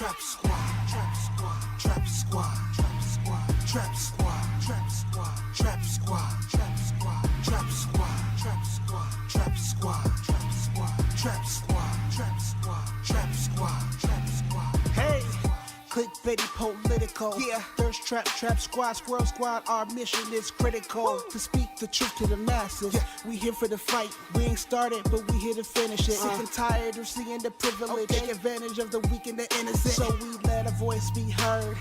Trap squad, trap squad, trap squad, trap squad, trap squad, trap squad, trap squad, trap squad, trap squad, trap squad, trap squad, trap squad, trap squad, trap squad, trap squad, trap squad. Hey, clickbaity political. Yeah, thirst trap, trap squad, squirrel squad. Our mission is critical to speak the truth to the masses. Yeah. We here for the fight. We ain't started, but we here to finish it. Sick and tired of seeing the privilege. Take advantage of the weak and the innocent. So we let our voice be heard.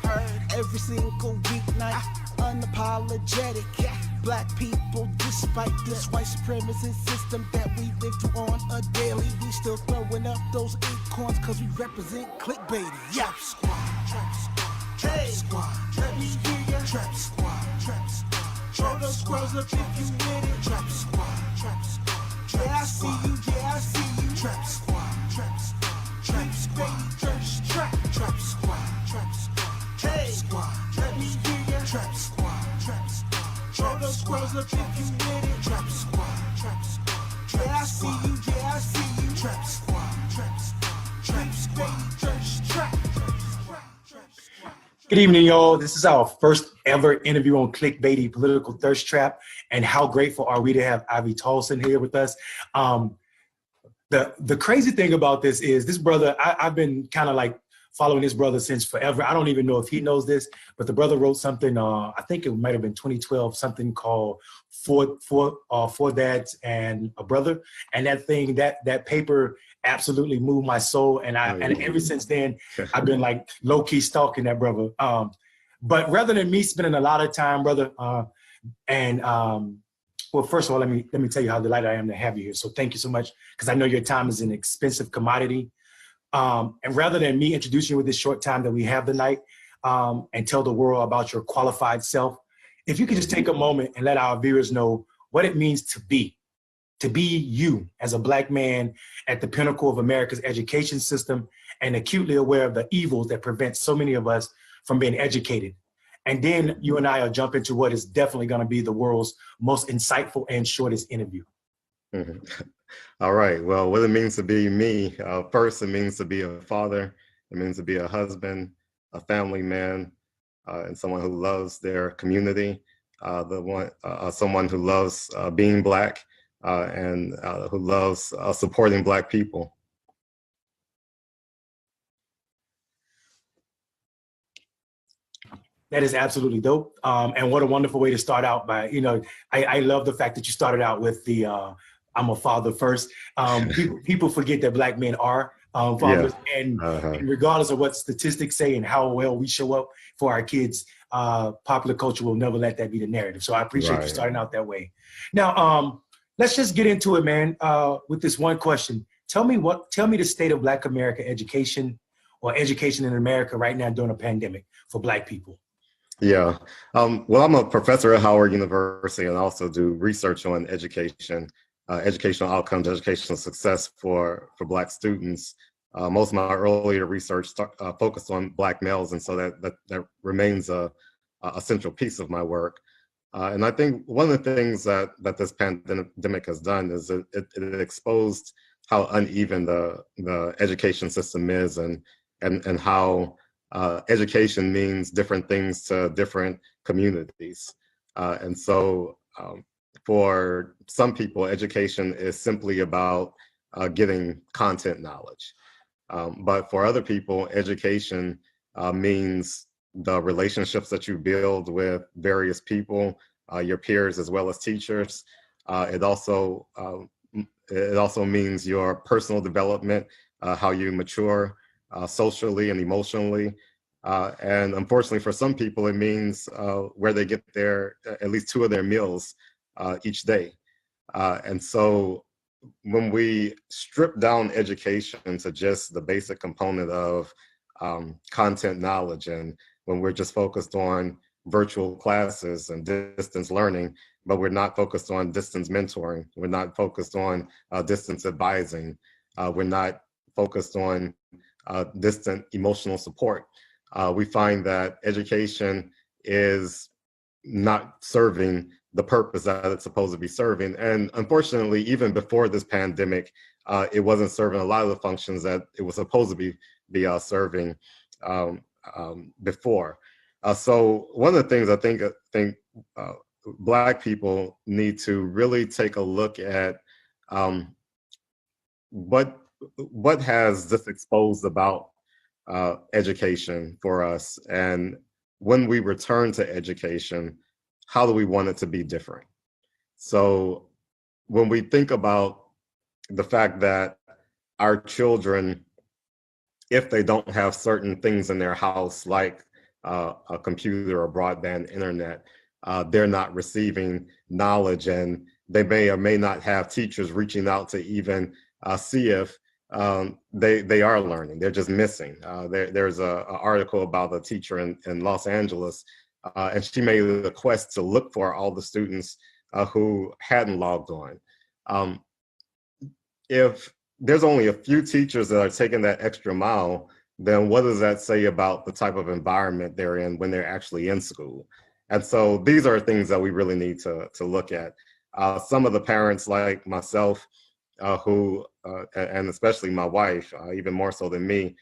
Every single weeknight. Unapologetic. Yeah. Black people, despite this white supremacist system that we live through on a daily, we still throwing up those acorns cause we represent clickbaity. Yeah. Trap squad, trap squad, trap squad, let me hear ya. Trap squad, trap squad, throw those squares up if you with it. Trap squad, trap squad, yeah I see you, yeah I see you. Trap squad, trap squad, trap squad, ThirstTrap, trap squad, trap squad, trap squad, let me hear ya. Trap squad, trap squad, throw those squares up if you with it. Trap squad, trap squad, yeah I see you, yeah I see you. Trap squad, trap squad, trap squad, ThirstTrap. Good evening, y'all. This is our first ever interview on Clickbaity, Political Thirst Trap. And how grateful are we to have Ivy Thompson here with us. The crazy thing about this is this brother, I've been kind of like following this brother since forever. I don't even know if he knows this, but the brother wrote something, I think it might have been 2012, something called Four Dads and a Brother. And that thing, that paper absolutely moved my soul. And and ever since then, I've been like low-key stalking that brother. But rather than me spending a lot of time, brother, well, first of all, let me tell you how delighted I am to have you here. So thank you so much, because I know your time is an expensive commodity. And rather than me introducing you with this short time that we have tonight, and tell the world about your qualified self, if you could just take a moment and let our viewers know what it means to be you as a Black man at the pinnacle of America's education system and acutely aware of the evils that prevent so many of us from being educated. And then you and I will jump into what is definitely going to be the world's most insightful and shortest interview. Mm-hmm. All right. Well, what it means to be me, first, it means to be a father. It means to be a husband, a family man, and someone who loves their community, someone who loves being Black, and who loves supporting Black people. That is absolutely dope. And what a wonderful way to start out by, I love the fact that you started out with the, I'm a father first. People forget that Black men are fathers, and regardless of what statistics say and how well we show up for our kids, popular culture will never let that be the narrative. So I appreciate you starting out that way. Now, let's just get into it, man, with this one question. Tell me the state of Black America education, or education in America right now during a pandemic for Black people. Yeah. Well, I'm a professor at Howard University and also do research on education, educational outcomes, educational success for Black students. Most of my earlier research focused on Black males, and so that remains a central piece of my work. And I think one of the things that this pandemic has done is it exposed how uneven the education system is, and how education means different things to different communities. And so for some people, education is simply about getting content knowledge. But for other people, education means the relationships that you build with various people, your peers as well as teachers. It also means your personal development, how you mature socially and emotionally. And unfortunately for some people, it means where they get at least 2 of their meals each day. And so when we strip down education to just the basic component of content knowledge, and when we're just focused on virtual classes and distance learning, but we're not focused on distance mentoring, we're not focused on distance advising, we're not focused on distant emotional support, we find that education is not serving the purpose that it's supposed to be serving. And unfortunately, even before this pandemic, it wasn't serving a lot of the functions that it was supposed to be serving. before. So one of the things I think Black people need to really take a look at what has this exposed about education for us, and when we return to education, how do we want it to be different? So when we think about the fact that our children, if they don't have certain things in their house, like a computer or broadband internet, they're not receiving knowledge, and they may or may not have teachers reaching out to even see if they are learning. They're just missing. There's an article about a teacher in Los Angeles, and she made a quest to look for all the students who hadn't logged on. If there's only a few teachers that are taking that extra mile, then what does that say about the type of environment they're in when they're actually in school? And so these are things that we really need to look at. Some of the parents like myself, and especially my wife, even more so than me,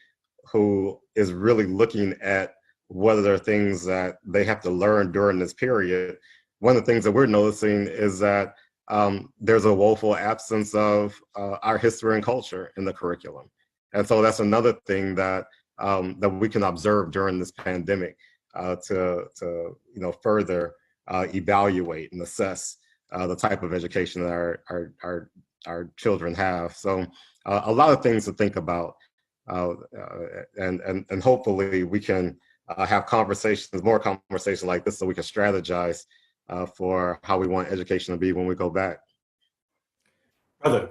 who is really looking at what are the things that they have to learn during this period. One of the things that we're noticing is that there's a woeful absence of our history and culture in the curriculum. And so that's another thing that we can observe during this pandemic to further evaluate and assess the type of education that our children have. So a lot of things to think about, and hopefully we can have more conversations like this, so we can strategize for how we want education to be when we go back. Brother,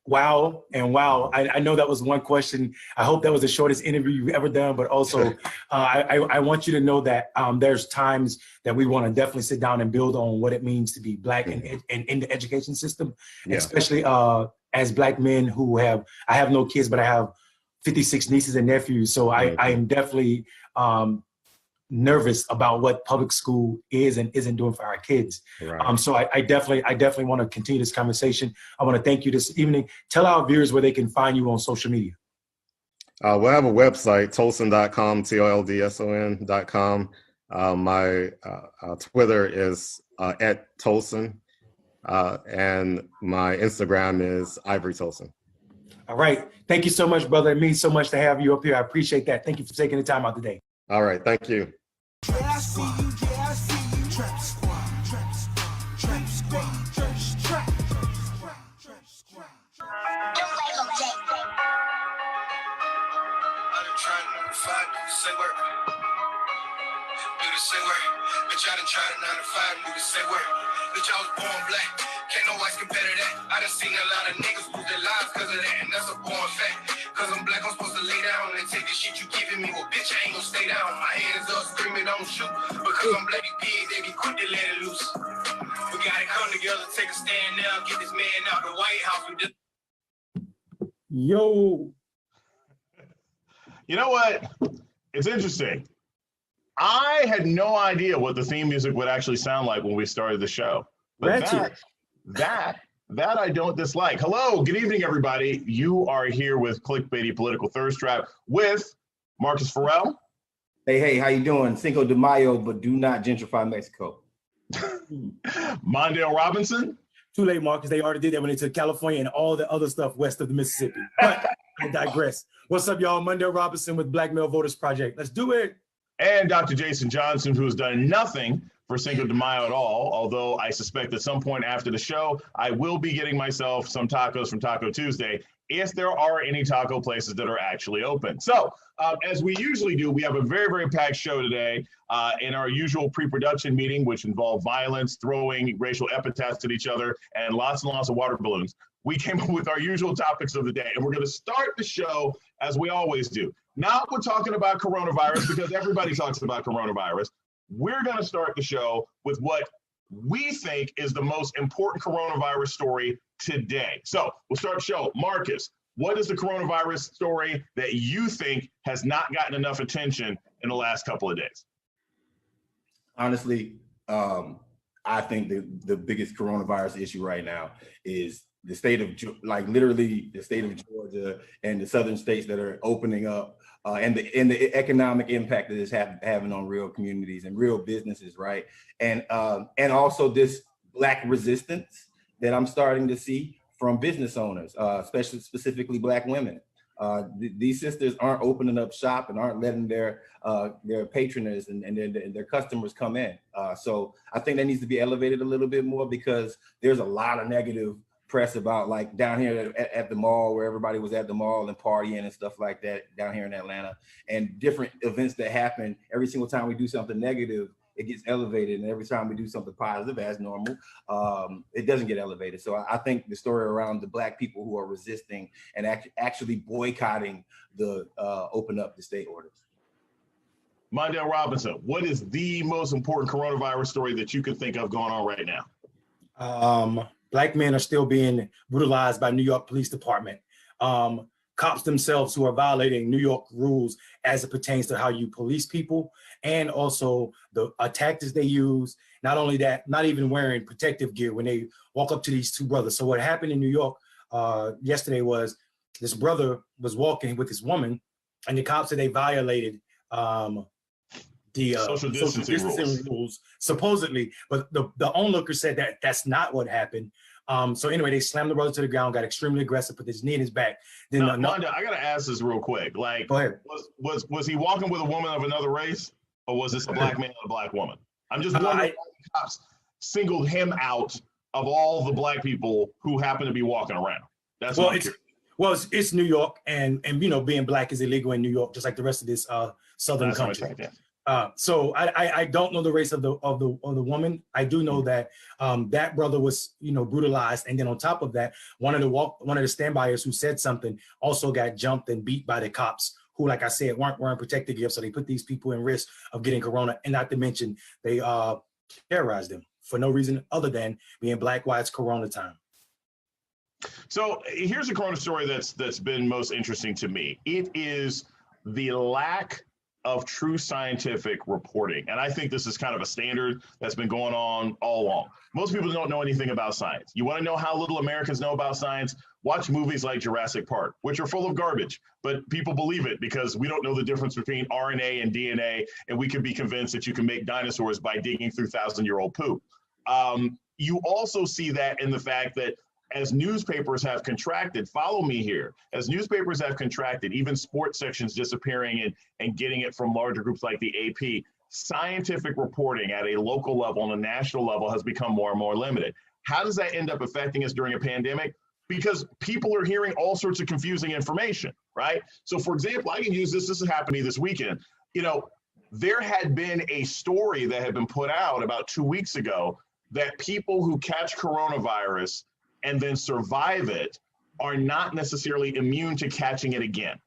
wow and wow. I know that was one question. I hope that was the shortest interview you've ever done, but also I want you to know that there's times that we want to definitely sit down and build on what it means to be Black and in the education system, especially as Black men I have no kids, but I have 56 nieces and nephews. So I am definitely nervous about what public school is and isn't doing for our kids. Right. So I definitely want to continue this conversation. I want to thank you this evening. Tell our viewers where they can find you on social media. We have a website, tolson.com, TOLDSON.com. My Twitter is at Tolson, and my Instagram is Ivy Thompson. All right. Thank you so much, brother. It means so much to have you up here. I appreciate that. Thank you for taking the time out today. All right. Thank you. I see you, I see you. Trap squad, trap squad, trap squad, trap squad. I done tried to number 5, do the same work. Do the same work. Bitch, I done tried to 9 to 5, do the same work. Bitch, I was born Black. Can't no whites compare to that. I done seen a lot of niggas lose their lives cause of that, and that's a born fact. Cause I'm Black, I'm supposed to lay down and take the shit you giving me. Well, bitch, I ain't gonna stay down. My hands up, screaming, don't shoot. Because I'm Black, these pigs, they be quick to let it loose. We gotta come together, take a stand now, get this man out the White House. Yo. You know what? It's interesting. I had no idea what the theme music would actually sound like when we started the show. But that I don't dislike. Hello, good evening, everybody. You are here with Clickbaity Political Thirst Trap with Marcus Farrell. Hey, how you doing? Cinco de Mayo, but do not gentrify Mexico. Mondale Robinson. Too late, Marcus. They already did that when they took California and all the other stuff west of the Mississippi. But I digress. What's up, y'all? Mondale Robinson with Black Male Voters Project. Let's do it. And Dr. Jason Johnson, who has done nothing for Cinco de Mayo at all, although I suspect at some point after the show, I will be getting myself some tacos from Taco Tuesday, if there are any taco places that are actually open. So, as we usually do, we have a very, very packed show today in our usual pre-production meeting, which involved violence, throwing racial epithets at each other, and lots of water balloons. We came up with our usual topics of the day, and we're going to start the show as we always do. Not we're talking about coronavirus, because everybody talks about coronavirus. We're going to start the show with what we think is the most important coronavirus story today. So we'll start the show. Marcus, what is the coronavirus story that you think has not gotten enough attention in the last couple of days? Honestly, I think the biggest coronavirus issue right now is the state of literally the state of Georgia and the southern states that are opening up, and the economic impact that it's having on real communities and real businesses, right? And also this Black resistance that I'm starting to see from business owners, especially specifically Black women. These sisters aren't opening up shop and aren't letting their patroners and their customers come in. So I think that needs to be elevated a little bit more, because there's a lot of negative press about, like, down here at the mall, where everybody was at the mall and partying and stuff like that down here in Atlanta, and different events that happen. Every single time we do something negative, it gets elevated, and every time we do something positive, as normal, it doesn't get elevated. So I think the story around the Black people who are resisting and actually boycotting the open up the state orders. Mondale Robinson, what is the most important coronavirus story that you can think of going on right now? Black men are still being brutalized by New York Police Department. Cops themselves who are violating New York rules as it pertains to how you police people, and also the tactics they use. Not only that, not even wearing protective gear when they walk up to these two brothers. So what happened in New York yesterday was this brother was walking with his woman, and the cops said they violated the social distancing rules, supposedly, but the onlooker said that that's not what happened. So anyway, they slammed the brother to the ground, got extremely aggressive, put his knee in his back. Then Wanda, I gotta ask this real quick. Like, go ahead. Was he walking with a woman of another race, or was this a Black man and a Black woman? I'm just wondering why the cops singled him out of all the Black people who happen to be walking around. That's it's New York, and you know, being Black is illegal in New York, just like the rest of this southern country. So I don't know the race of the woman. I do know that that brother was, you know, brutalized, and then on top of that, one of the standbyers who said something also got jumped and beat by the cops, who, like I said, weren't wearing protective gear. So they put these people in risk of getting corona, and not to mention they terrorized them for no reason other than being Black while it's corona time. So here's a corona story that's been most interesting to me. It is the lack of true scientific reporting. And I think this is kind of a standard that's been going on all along. Most people don't know anything about science. You want to know how little Americans know about science? Watch movies like Jurassic Park, which are full of garbage, but people believe it because we don't know the difference between RNA and DNA, and we can be convinced that you can make dinosaurs by digging through 1,000-year-old poop. You also see that in the fact that as newspapers have contracted, follow me here, as newspapers have contracted, even sports sections disappearing and getting it from larger groups like the AP, scientific reporting at a local level and a national level has become more and more limited. How does that end up affecting us during a pandemic? Because people are hearing all sorts of confusing information, right? So for example, I can use this is happening this weekend. You know, there had been a story that had been put out about 2 weeks ago that people who catch coronavirus and then survive it are not necessarily immune to catching it again.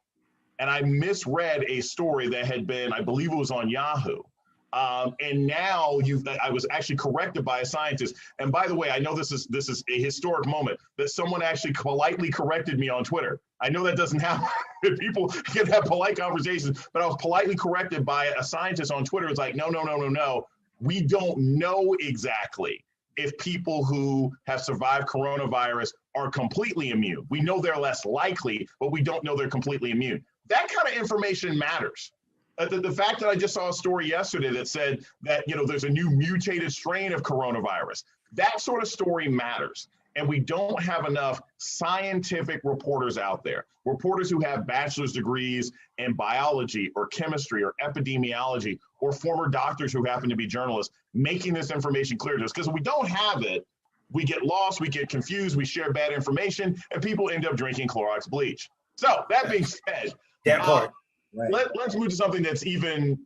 And I misread a story that had been, I believe it was on Yahoo. And now I was actually corrected by a scientist. And by the way, I know this is a historic moment that someone actually politely corrected me on Twitter. I know that doesn't happen. People can have polite conversations, but I was politely corrected by a scientist on Twitter. It's like, no. We don't know exactly if people who have survived coronavirus are completely immune. We know they're less likely, but we don't know they're completely immune. That kind of information matters. The fact that I just saw a story yesterday that said that, you know, there's a new mutated strain of coronavirus, that sort of story matters. And we don't have enough scientific reporters out there, reporters who have bachelor's degrees in biology or chemistry or epidemiology, or former doctors who happen to be journalists, making this information clear to us. Because if we don't have it, we get lost, we get confused, we share bad information, and people end up drinking Clorox bleach. So that being said, let's move to something that's even,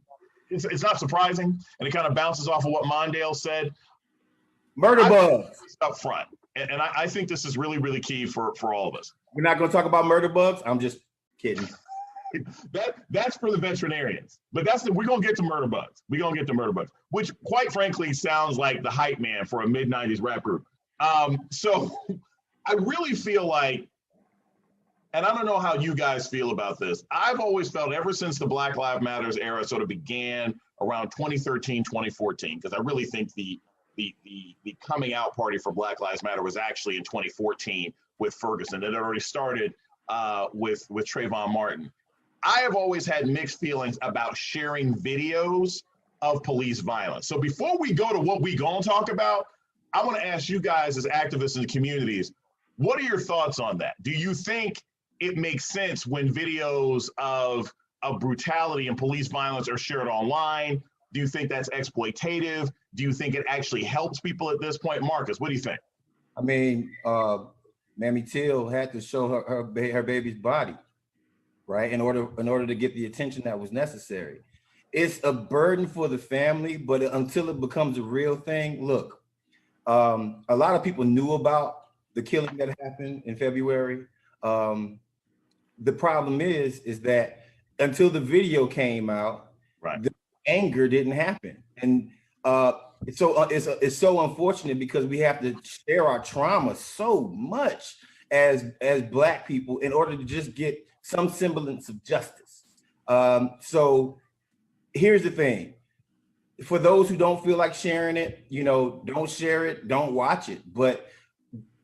it's not surprising, and it kind of bounces off of what Mondale said. Murder bugs. Up front. And I think this is really, really key for all of us. We're not going to talk about murder bugs. I'm just kidding. That's for the veterinarians. But we're going to get to murder bugs. We're going to get to murder bugs, which quite frankly sounds like the hype man for a mid-90s rap group. So I really feel like, and I don't know how you guys feel about this, I've always felt ever since the Black Lives Matter era sort of began around 2013, 2014, because I really think the the coming out party for Black Lives Matter was actually in 2014 with Ferguson. It had already started with Trayvon Martin. I have always had mixed feelings about sharing videos of police violence. So before we go to what we gonna talk about, I want to ask you guys as activists in the communities, what are your thoughts on that? Do you think it makes sense when videos of brutality and police violence are shared online? Do you think that's exploitative? Do you think it actually helps people at this point? Marcus, what do you think? I mean, Mammy Till had to show her baby's body, right, in order to get the attention that was necessary. It's a burden for the family, but until it becomes a real thing, look, a lot of people knew about the killing that happened in February. The problem is that until the video came out, right, the anger didn't happen, and it's so unfortunate because we have to share our trauma so much as Black people in order to just get some semblance of justice. So here's the thing. For those who don't feel like sharing it, don't share it, don't watch it. But,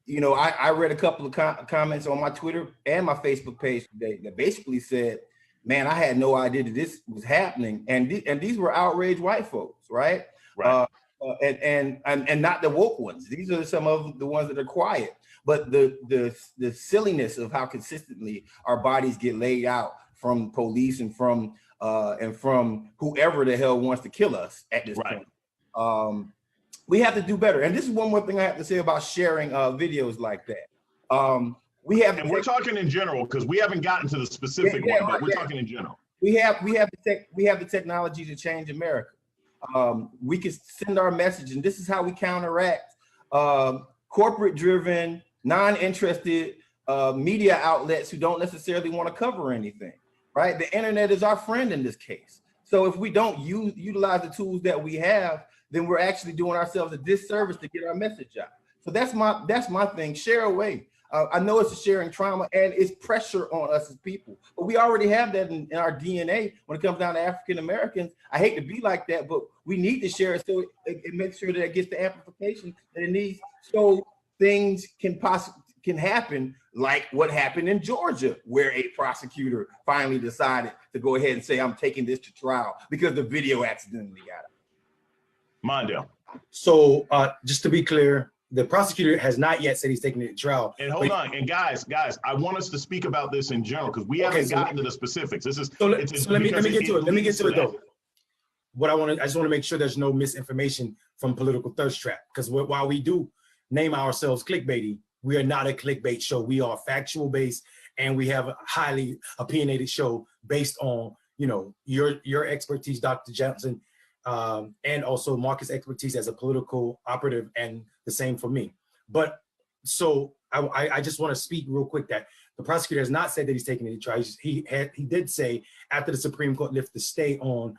I read a couple of comments on my Twitter and my Facebook page today that basically said, man, I had no idea that this was happening. And these were outraged white folks, right? Right. And not the woke ones. These are some of the ones that are quiet. But the silliness of how consistently our bodies get laid out from police and from whoever the hell wants to kill us at this point. We have to do better. And this is one more thing I have to say about sharing videos like that. And we're talking in general because we haven't gotten to the specific one, but we're talking in general. We have the technology to change America. We can send our message, and this is how we counteract corporate-driven, non-interested media outlets who don't necessarily want to cover anything. Right? The internet is our friend in this case. So if we don't utilize the tools that we have, then we're actually doing ourselves a disservice to get our message out. So that's my thing. Share away. I know it's a sharing trauma and it's pressure on us as people, but we already have that in our DNA when it comes down to African Americans. I hate to be like that, but we need to share it so it makes sure that it gets the amplification that it needs, so things can happen like what happened in Georgia, where a prosecutor finally decided to go ahead and say, I'm taking this to trial because the video accidentally got it. Mondale. So just to be clear, the prosecutor has not yet said he's taking it to trial. And hold on, and guys, I want us to speak about this in general because we haven't gotten to the specifics. This is let me get to it. Let me get to it though. I just want to make sure there's no misinformation from political thirst trap, because while we do name ourselves Clickbaity, we are not a clickbait show. We are factual based, and we have a highly opinionated show based on your expertise, Dr. Johnson, and also Marcus' expertise as a political operative, and the same for me. But so I just want to speak real quick that the prosecutor has not said that he's taking it to trial. He did say after the Supreme Court lifts the stay on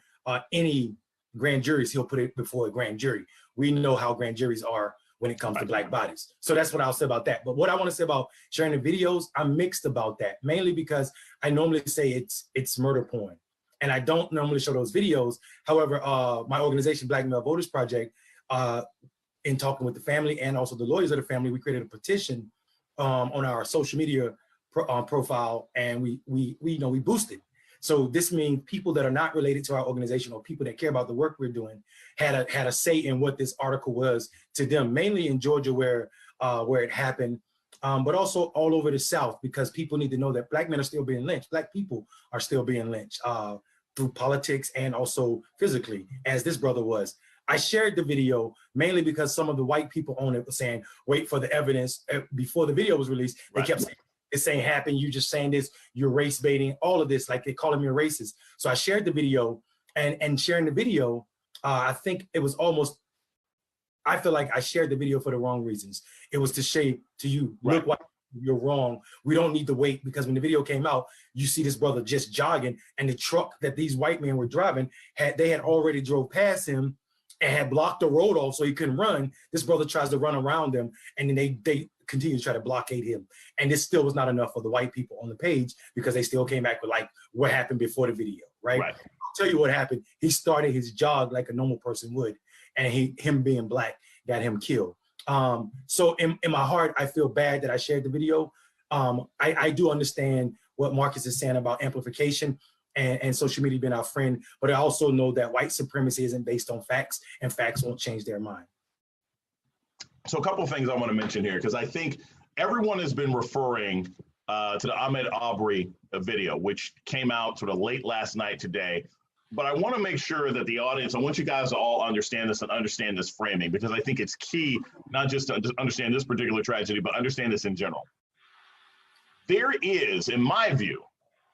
any grand juries, he'll put it before a grand jury. We know how grand juries are when it comes to Black bodies. So that's what I'll say about that. But what I want to say about sharing the videos, I'm mixed about that, mainly because I normally say it's murder porn, and I don't normally show those videos. However, my organization, Black Male Voters Project, in talking with the family and also the lawyers of the family, we created a petition on our social media profile, and we boosted. So this means people that are not related to our organization or people that care about the work we're doing had a say in what this article was to them, mainly in Georgia where it happened, but also all over the South, because people need to know that Black men are still being lynched. Black people are still being lynched through politics and also physically, as this brother was. I shared the video mainly because some of the white people on it were saying, wait for the evidence. Before the video was released, they kept saying, this ain't happened, you just saying this, you're race baiting, all of this, like they calling me a racist. So I shared the video, and sharing the video, I think it was almost, I feel like I shared the video for the wrong reasons. It was to say to you, look, what you're wrong. We don't need to wait, because when the video came out, you see this brother just jogging, and the truck that these white men were driving, they had already drove past him and had blocked the road off so he couldn't run. This brother tries to run around them, and then they continue to try to blockade him. And this still was not enough for the white people on the page, because they still came back with like, what happened before the video, right? I'll tell you what happened. He started his jog like a normal person would, and him being Black, got him killed. So in my heart, I feel bad that I shared the video. I do understand what Marcus is saying about amplification and social media being our friend, but I also know that white supremacy isn't based on facts, and facts won't change their mind. So a couple of things I want to mention here, because I think everyone has been referring to the Ahmaud Arbery video, which came out sort of late last night today. But I want to make sure that the audience, I want you guys to all understand this and understand this framing, because I think it's key, not just to understand this particular tragedy, but understand this in general. There is, in my view,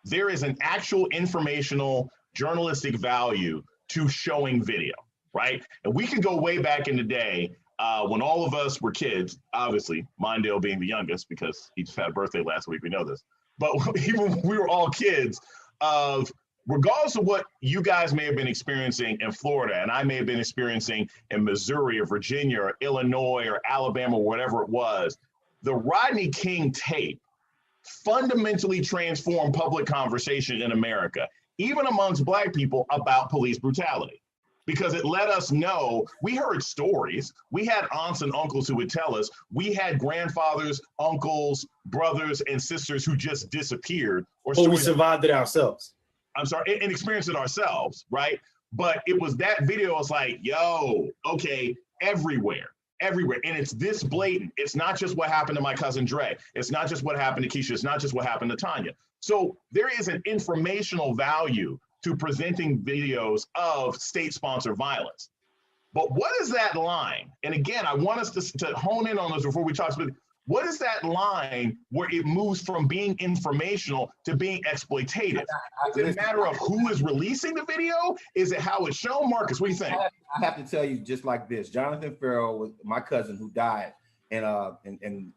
there is an actual informational journalistic value to showing video, right? And we can go way back in the day when all of us were kids, obviously, Mondale being the youngest because he just had a birthday last week, we know this. But even when we were all kids, regardless of what you guys may have been experiencing in Florida, and I may have been experiencing in Missouri or Virginia or Illinois or Alabama or whatever it was, the Rodney King tape fundamentally transformed public conversation in America, even amongst Black people, about police brutality. Because it let us know, we heard stories, we had aunts and uncles who would tell us, we had grandfathers, uncles, brothers, and sisters who just disappeared. Or we survived it ourselves. I'm sorry, and experienced it ourselves, right? But it was that video, it's like, yo, okay, everywhere. And it's this blatant. It's not just what happened to my cousin Dre. It's not just what happened to Keisha. It's not just what happened to Tanya. So there is an informational value to presenting videos of state-sponsored violence. But what is that line? And again, I want us to hone in on this before we talk about what is that line where it moves from being informational to being exploitative? Is it a matter of who is releasing the video? Is it how it's shown? Marcus, what do you think? I have to tell you just like this. Jonathan Farrell was my cousin who died in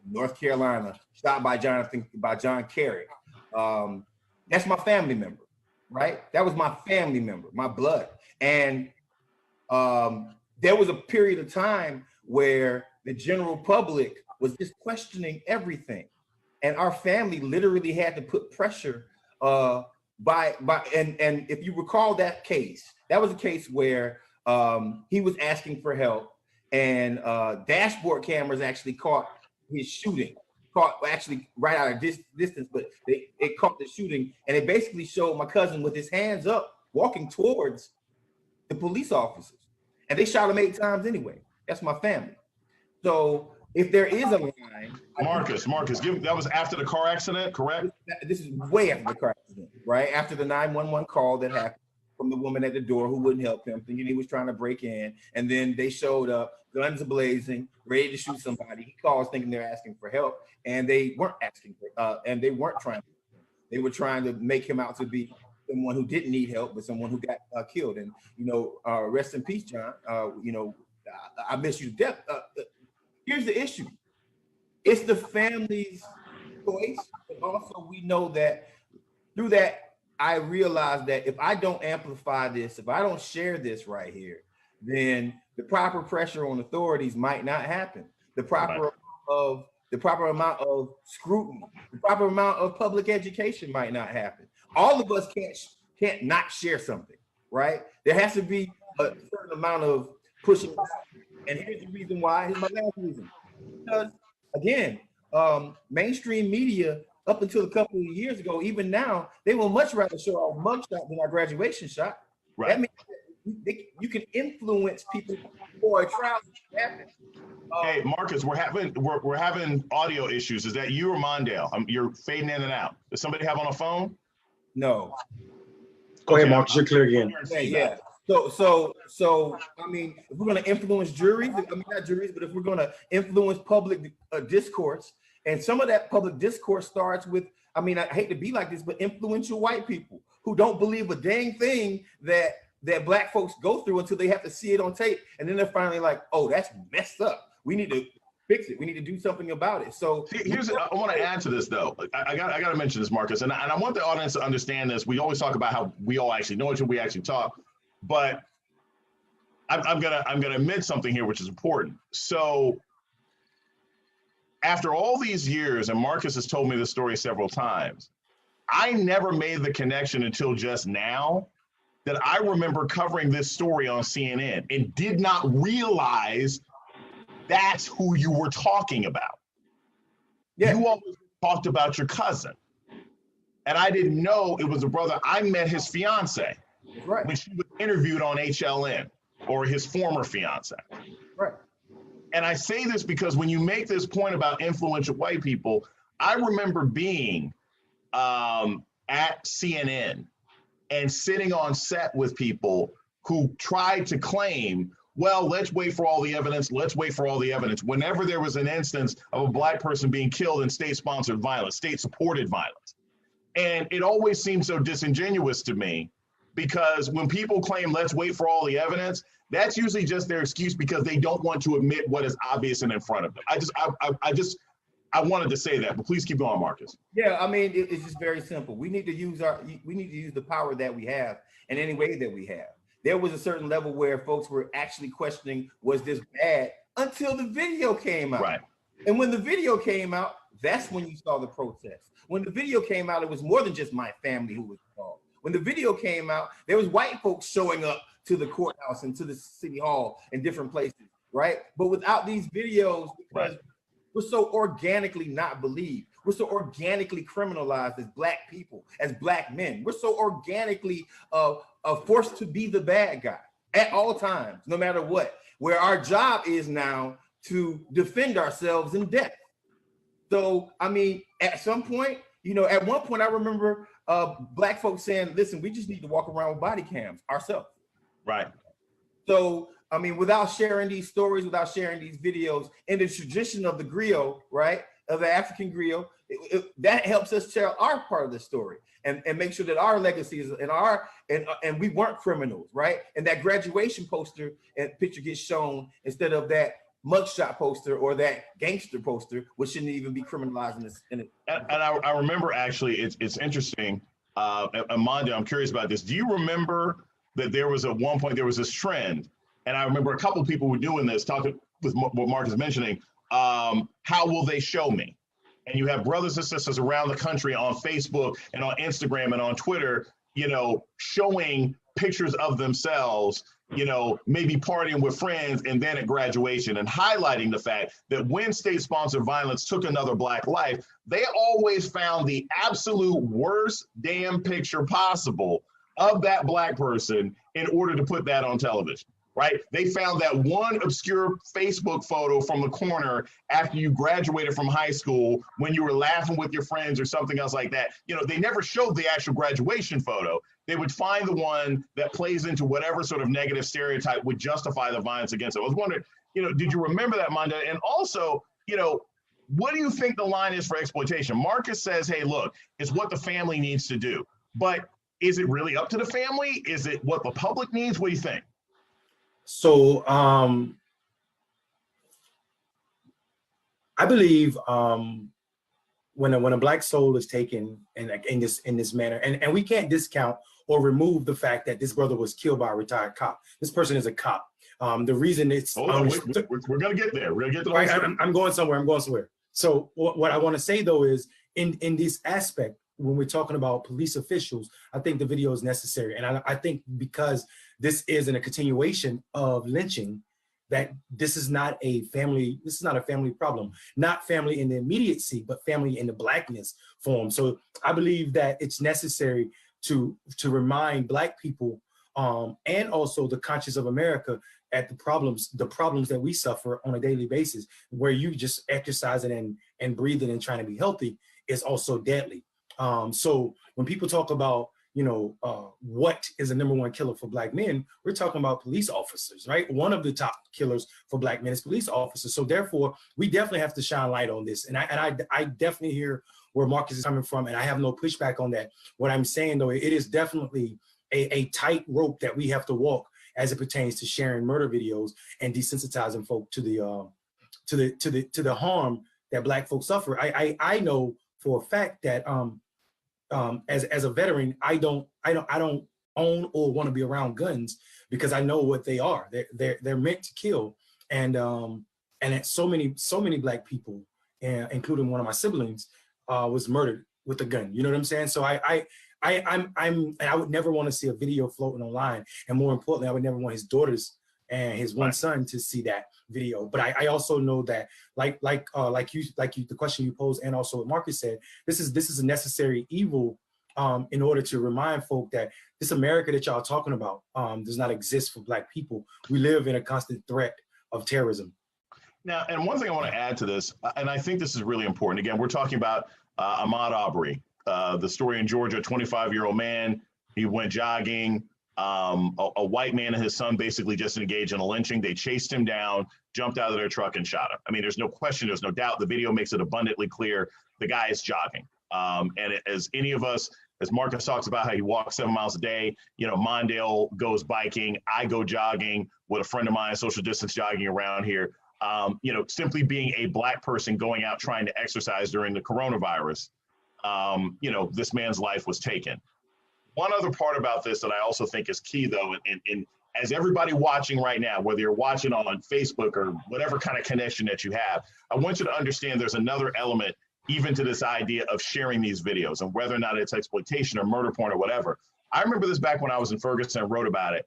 North Carolina, shot by John Kerry. That's my family member, right? That was my family member, my blood. And there was a period of time where the general public was just questioning everything. And our family literally had to put pressure and if you recall that case, that was a case where he was asking for help, and dashboard cameras actually caught his shooting, actually right out of distance, but it caught the shooting, and it basically showed my cousin with his hands up walking towards the police officers, and they shot him 8 times anyway. That's my family. So if there is a line, Marcus, that was after the car accident, correct? This is way after the car accident, right? After the 911 call that happened from the woman at the door who wouldn't help him, thinking he was trying to break in, and then they showed up, guns blazing, ready to shoot somebody. He calls thinking they're asking for help, and they weren't asking for, and they weren't trying. They were trying to make him out to be someone who didn't need help, but someone who got killed. And rest in peace, John. I miss you to death. Here's the issue. It's the family's choice, but also we know that through that, I realized that if I don't amplify this, if I don't share this right here, then the proper pressure on authorities might not happen. The proper amount of scrutiny, the proper amount of public education might not happen. All of us can't not share something, right? There has to be a certain amount of pushing back. And here's the reason why. Here's my last reason. Because again, mainstream media, up until a couple of years ago, even now, they will much rather show our mugshot than our graduation shot. Right. That means you can influence people for a trial to happen. Hey, Marcus, we're having audio issues. Is that you or Mondale? You're fading in and out. Does somebody have on a phone? No. Go ahead, Marcus. You're clear again. Yeah. So I mean, if we're going to influence juries, not juries, but if we're going to influence public discourse, and some of that public discourse starts with, I hate to be like this, but influential white people who don't believe a dang thing that Black folks go through until they have to see it on tape, and then they're finally like, oh, that's messed up. We need to fix it. We need to do something about it. So I want to add to this though. I got to mention this, Marcus, and I want the audience to understand this. We always talk about how we all actually know each other, we actually talk. But I'm gonna admit something here, which is important. So after all these years, and Marcus has told me this story several times, I never made the connection until just now that I remember covering this story on CNN and did not realize that's who you were talking about. Yeah. You always talked about your cousin. And I didn't know it was a brother. I met his fiance Right. when she was interviewed on HLN, or his former fiance. Right. And I say this because when you make this point about influential white people, I remember being at CNN and sitting on set with people who tried to claim, well, let's wait for all the evidence. Let's wait for all the evidence. Whenever there was an instance of a Black person being killed in state-sponsored violence, state-supported violence. And it always seemed so disingenuous to me, because when people claim, let's wait for all the evidence, that's usually just their excuse because they don't want to admit what is obvious and in front of them. I wanted to say that, but please keep going, Marcus. Yeah, I mean, it's just very simple. We need to use the power that we have in any way that we have. There was a certain level where folks were actually questioning, was this bad, until the video came out. Right. And when the video came out, that's when you saw the protest. When the video came out, it was more than just my family who was involved. When the video came out, there was white folks showing up to the courthouse and to the city hall and different places, right? But without these videos, because we're so organically not believed. We're so organically criminalized as Black people, as Black men. We're so organically forced to be the bad guy at all times, no matter what, where our job is now to defend ourselves in death. So, I mean, at some point, you know, at one point I remember Black folks saying, listen, we just need to walk around with body cams ourselves. Right. So, I mean, without sharing these stories, without sharing these videos, in the tradition of the griot, right, of the African griot, that helps us tell our part of the story and make sure that our legacy is and we weren't criminals, right? And that graduation poster and picture gets shown instead of that mugshot poster or that gangster poster, which shouldn't even be criminalized in this. And I remember, actually, it's interesting. Amanda, I'm curious about this. Do you remember that there was at one point, there was this trend, and I remember a couple of people were doing this, talking with what Mark is mentioning, how will they show me? And you have brothers and sisters around the country on Facebook and on Instagram and on Twitter, you know, showing pictures of themselves, you know, maybe partying with friends and then at graduation, and highlighting the fact that when state-sponsored violence took another Black life, they always found the absolute worst damn picture possible of that Black person in order to put that on television. Right? They found that one obscure Facebook photo from the corner after you graduated from high school when you were laughing with your friends or something else like that. You know, they never showed the actual graduation photo. They would find the one that plays into whatever sort of negative stereotype would justify the violence against it. I was wondering, you know, did you remember that, Manda? And also, you know, what do you think the line is for exploitation? Marcus says, hey, look, it's what the family needs to do. But is it really up to the family? Is it what the public needs? What do you think? So I believe when a Black soul is taken in this manner, and we can't discount or remove the fact that this brother was killed by a retired cop. This person is a cop. The reason it's we're gonna get there. We're gonna get to right, I'm going somewhere. So what I want to say though is in this aspect, when we're talking about police officials, I think the video is necessary. And I think because this is in a continuation of lynching, that this is not a family problem, not family in the immediacy, but family in the Blackness form. So I believe that it's necessary to remind Black people and also the conscience of America at the problems that we suffer on a daily basis, where you just exercising and breathing and trying to be healthy is also deadly. So when people talk about, you know, what is the #1 killer for Black men, we're talking about police officers, right? One of the top killers for Black men is police officers. So therefore, we definitely have to shine light on this. And I definitely hear where Marcus is coming from, and I have no pushback on that. What I'm saying though, it is definitely a tight rope that we have to walk as it pertains to sharing murder videos and desensitizing folk to the harm that Black folks suffer. I know for a fact that as a veteran, I don't own or want to be around guns because I know what they are. They're meant to kill, and that so many Black people, including one of my siblings, was murdered with a gun. You know what I'm saying? So and I would never want to see a video floating online. And more importantly, I would never want his daughters and his one son to see that video. But I also know that, like you, the question you posed, and also what Marcus said, this is a necessary evil in order to remind folk that this America that y'all talking about does not exist for Black people. We live in a constant threat of terrorism. Now, and one thing I want to add to this, and I think this is really important. Again, we're talking about Ahmaud Arbery, the story in Georgia, 25-year-old man. He went jogging. A white man and his son basically just engaged in a lynching. They chased him down, jumped out of their truck, and shot him. I mean, there's no question, there's no doubt. The video makes it abundantly clear the guy is jogging. As any of us, as Marcus talks about how he walks 7 miles a day, you know, Mondale goes biking, I go jogging with a friend of mine, social distance jogging around here. You know, simply being a Black person going out trying to exercise during the coronavirus, you know, this man's life was taken. One other part about this that I also think is key, though, and as everybody watching right now, whether you're watching on Facebook or whatever kind of connection that you have, I want you to understand there's another element even to this idea of sharing these videos and whether or not it's exploitation or murder porn or whatever. I remember this back when I was in Ferguson and wrote about it.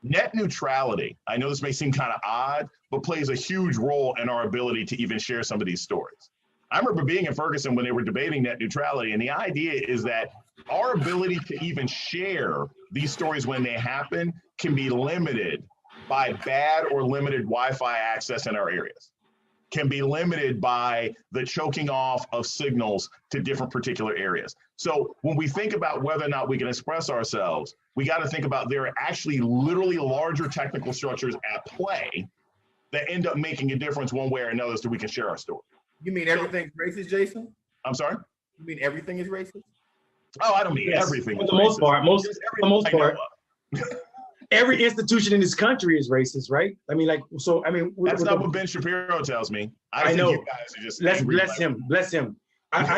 Net neutrality, I know this may seem kind of odd, but plays a huge role in our ability to even share some of these stories. I remember being in Ferguson when they were debating net neutrality, and the idea is that our ability to even share these stories when they happen can be limited by bad or limited Wi-Fi access in our areas, can be limited by the choking off of signals to different particular areas. So when we think about whether or not we can express ourselves, we got to think about there are actually literally larger technical structures at play that end up making a difference one way or another so we can share our story. You mean everything's racist, Jason? I'm sorry? You mean everything is racist? Oh, I don't mean everything. For the most part, every institution in this country is racist, right? I mean, like, so, I mean, that's not what Ben Shapiro tells me. I know. You guys are just bless him.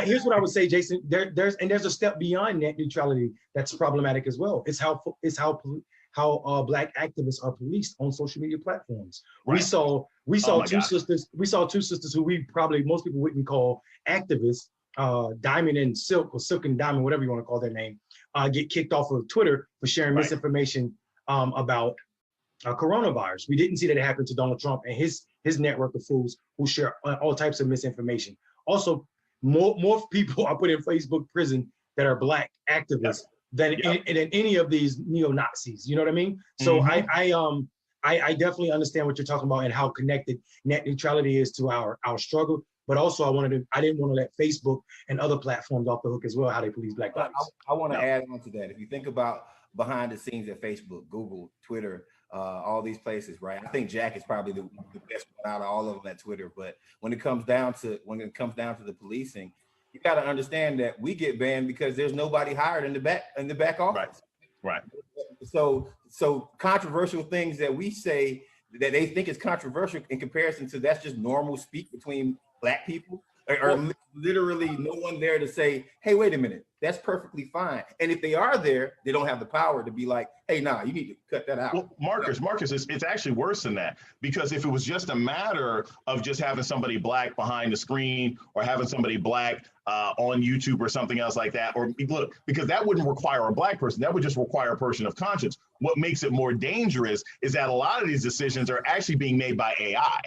Here's what I would say, Jason. There's a step beyond net neutrality that's problematic as well. It's how Black activists are policed on social media platforms. Right. We saw two sisters who most people wouldn't call activists, Diamond and Silk, or Silk and Diamond, whatever you want to call their name, get kicked off of Twitter for sharing misinformation about coronavirus. We didn't see that happen to Donald Trump and his network of fools who share all types of misinformation. Also, more people are put in Facebook prison that are Black activists than any of these neo-Nazis. You know what I mean? So I definitely understand what you're talking about and how connected net neutrality is to our struggle. But also, I didn't want to let Facebook and other platforms off the hook as well, how they police Black lives. I want to add on to that. If you think about behind the scenes at Facebook, Google, Twitter, all these places, right? I think Jack is probably the best one out of all of them at Twitter. But when it comes down to the policing, you got to understand that we get banned because there's nobody hired in the back office. Right. So controversial things that we say that they think is controversial in comparison to that's just normal speak between Black people, or literally no one there to say, hey, wait a minute, that's perfectly fine. And if they are there, they don't have the power to be like, hey, nah, you need to cut that out. Well, Marcus, it's actually worse than that, because if it was just a matter of just having somebody Black behind the screen or having somebody Black on YouTube or something else like that, or look, because that wouldn't require a Black person, that would just require a person of conscience. What makes it more dangerous is that a lot of these decisions are actually being made by AI.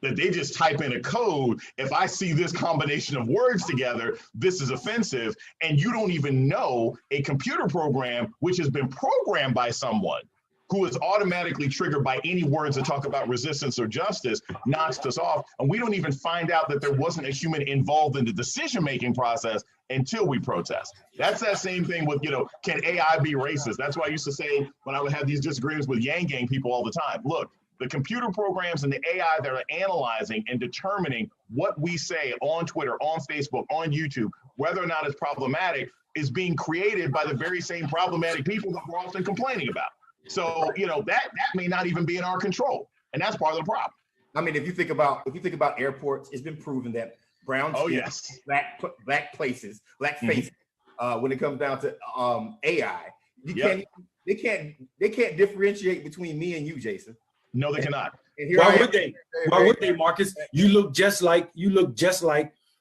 That they just type in a code. If I see this combination of words together, this is offensive. And you don't even know a computer program, which has been programmed by someone who is automatically triggered by any words that talk about resistance or justice, knocks us off. And we don't even find out that there wasn't a human involved in the decision-making process until we protest. That's that same thing with, can AI be racist? That's why I used to say when I would have these disagreements with Yang Gang people all the time, look, the computer programs and the AI that are analyzing and determining what we say on Twitter, on Facebook, on YouTube, whether or not it's problematic, is being created by the very same problematic people that we're often complaining about. So, that may not even be in our control. And that's part of the problem. I mean, if you think about airports, it's been proven that brown skin, Black places, Black faces, when it comes down to AI, they can't differentiate between me and you, Jason. No, they cannot. Why would they? Why would they, Marcus? You look just like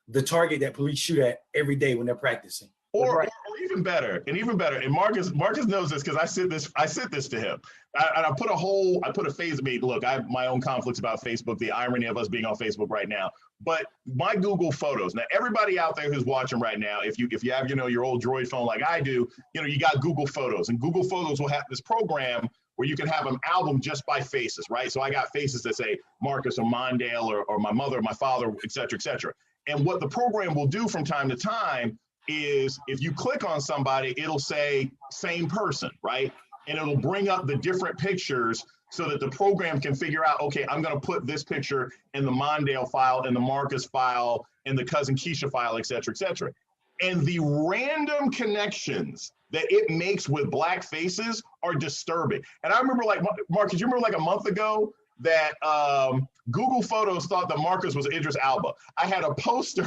the target that police shoot at every day when they're practicing. Or even better, and Marcus knows this because I sent this to him. I put a phase of me. Look, I have my own conflicts about Facebook, the irony of us being on Facebook right now. But my Google Photos. Now, everybody out there who's watching right now, if you have your old Droid phone like I do, you got Google Photos, and Google Photos will have this program where you can have an album just by faces, right? So I got faces that say Marcus or Mondale or my mother, or my father, et cetera, et cetera. And what the program will do from time to time is if you click on somebody, it'll say same person, right? And it'll bring up the different pictures so that the program can figure out, okay, I'm gonna put this picture in the Mondale file, in the Marcus file, in the cousin Keisha file, et cetera, et cetera. And the random connections that it makes with black faces are disturbing. And I remember, like, Marcus, you remember like a month ago that Google Photos thought that Marcus was Idris Elba. I had a poster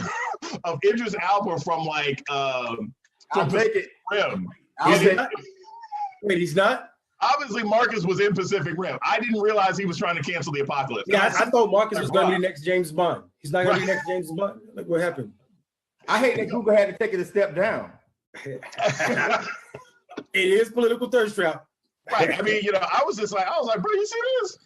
of Idris Elba from like from Pacific Rim. Wait, he's not? Obviously, Marcus was in Pacific Rim. I didn't realize he was trying to cancel the apocalypse. Yeah, I thought Marcus was going to be next James Bond. He's not going to be next James Bond. Like, what happened? I hate that Google had to take it a step down. It is political thirst trap. Right. I mean, I was like, bro, you see this?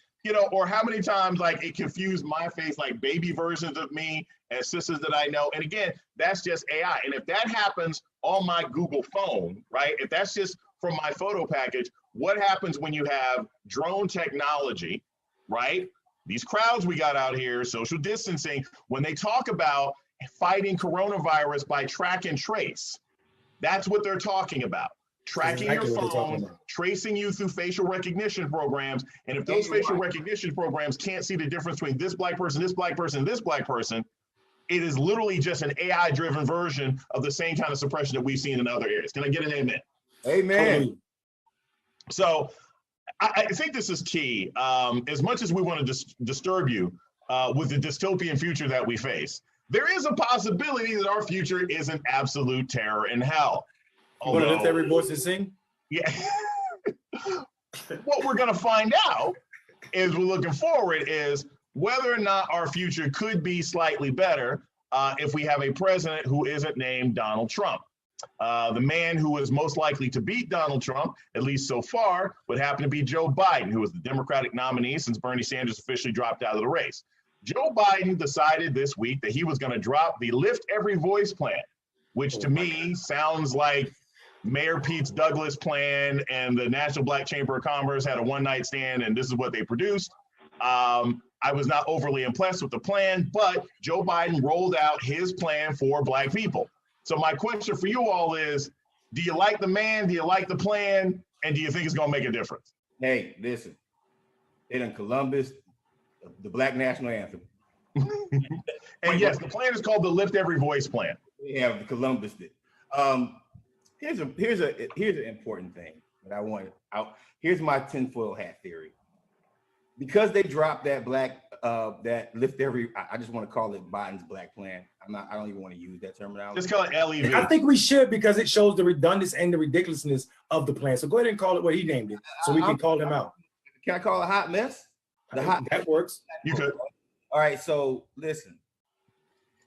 Or how many times like it confused my face, like baby versions of me and sisters that I know. And again, that's just AI. And if that happens on my Google phone, right? If that's just from my photo package, what happens when you have drone technology, right? These crowds we got out here, social distancing, when they talk about fighting coronavirus by track and trace, that's what they're talking about. Tracking your phone, tracing you through facial recognition programs. And if those facial recognition programs can't see the difference between this black person, this black person, and this black person, it is literally just an AI-driven version of the same kind of suppression that we've seen in other areas. Can I get an amen? Amen. So I think this is key. As much as we want to disturb you with the dystopian future that we face, there is a possibility that our future is an absolute terror and hell. You want to lift every voice and sing? Yeah. What we're going to find out as we're looking forward is whether or not our future could be slightly better if we have a president who isn't named Donald Trump. The man who is most likely to beat Donald Trump, at least so far, would happen to be Joe Biden, who was the Democratic nominee since Bernie Sanders officially dropped out of the race. Joe Biden decided this week that he was going to drop the Lift Every Voice plan, which to me sounds like Mayor Pete Douglas' plan and the National Black Chamber of Commerce had a one-night stand and this is what they produced. I was not overly impressed with the plan, but Joe Biden rolled out his plan for Black people. So my question for you all is, do you like the man? Do you like the plan? And do you think it's going to make a difference? Hey, listen, they done Columbus, the Black National Anthem. And yes, the plan is called the Lift Every Voice plan. Yeah, the Columbus did. Here's an important thing that I wanted out. Here's my tinfoil hat theory. Because they dropped that that Lift Every, I just want to call it Biden's Black Plan. I don't even want to use that terminology. Just call it LEV. I think we should, because it shows the redundancy and the ridiculousness of the plan. So go ahead and call it what he named it, so we can call him out. Can I call it a hot mess? That works. You could. All right, so listen.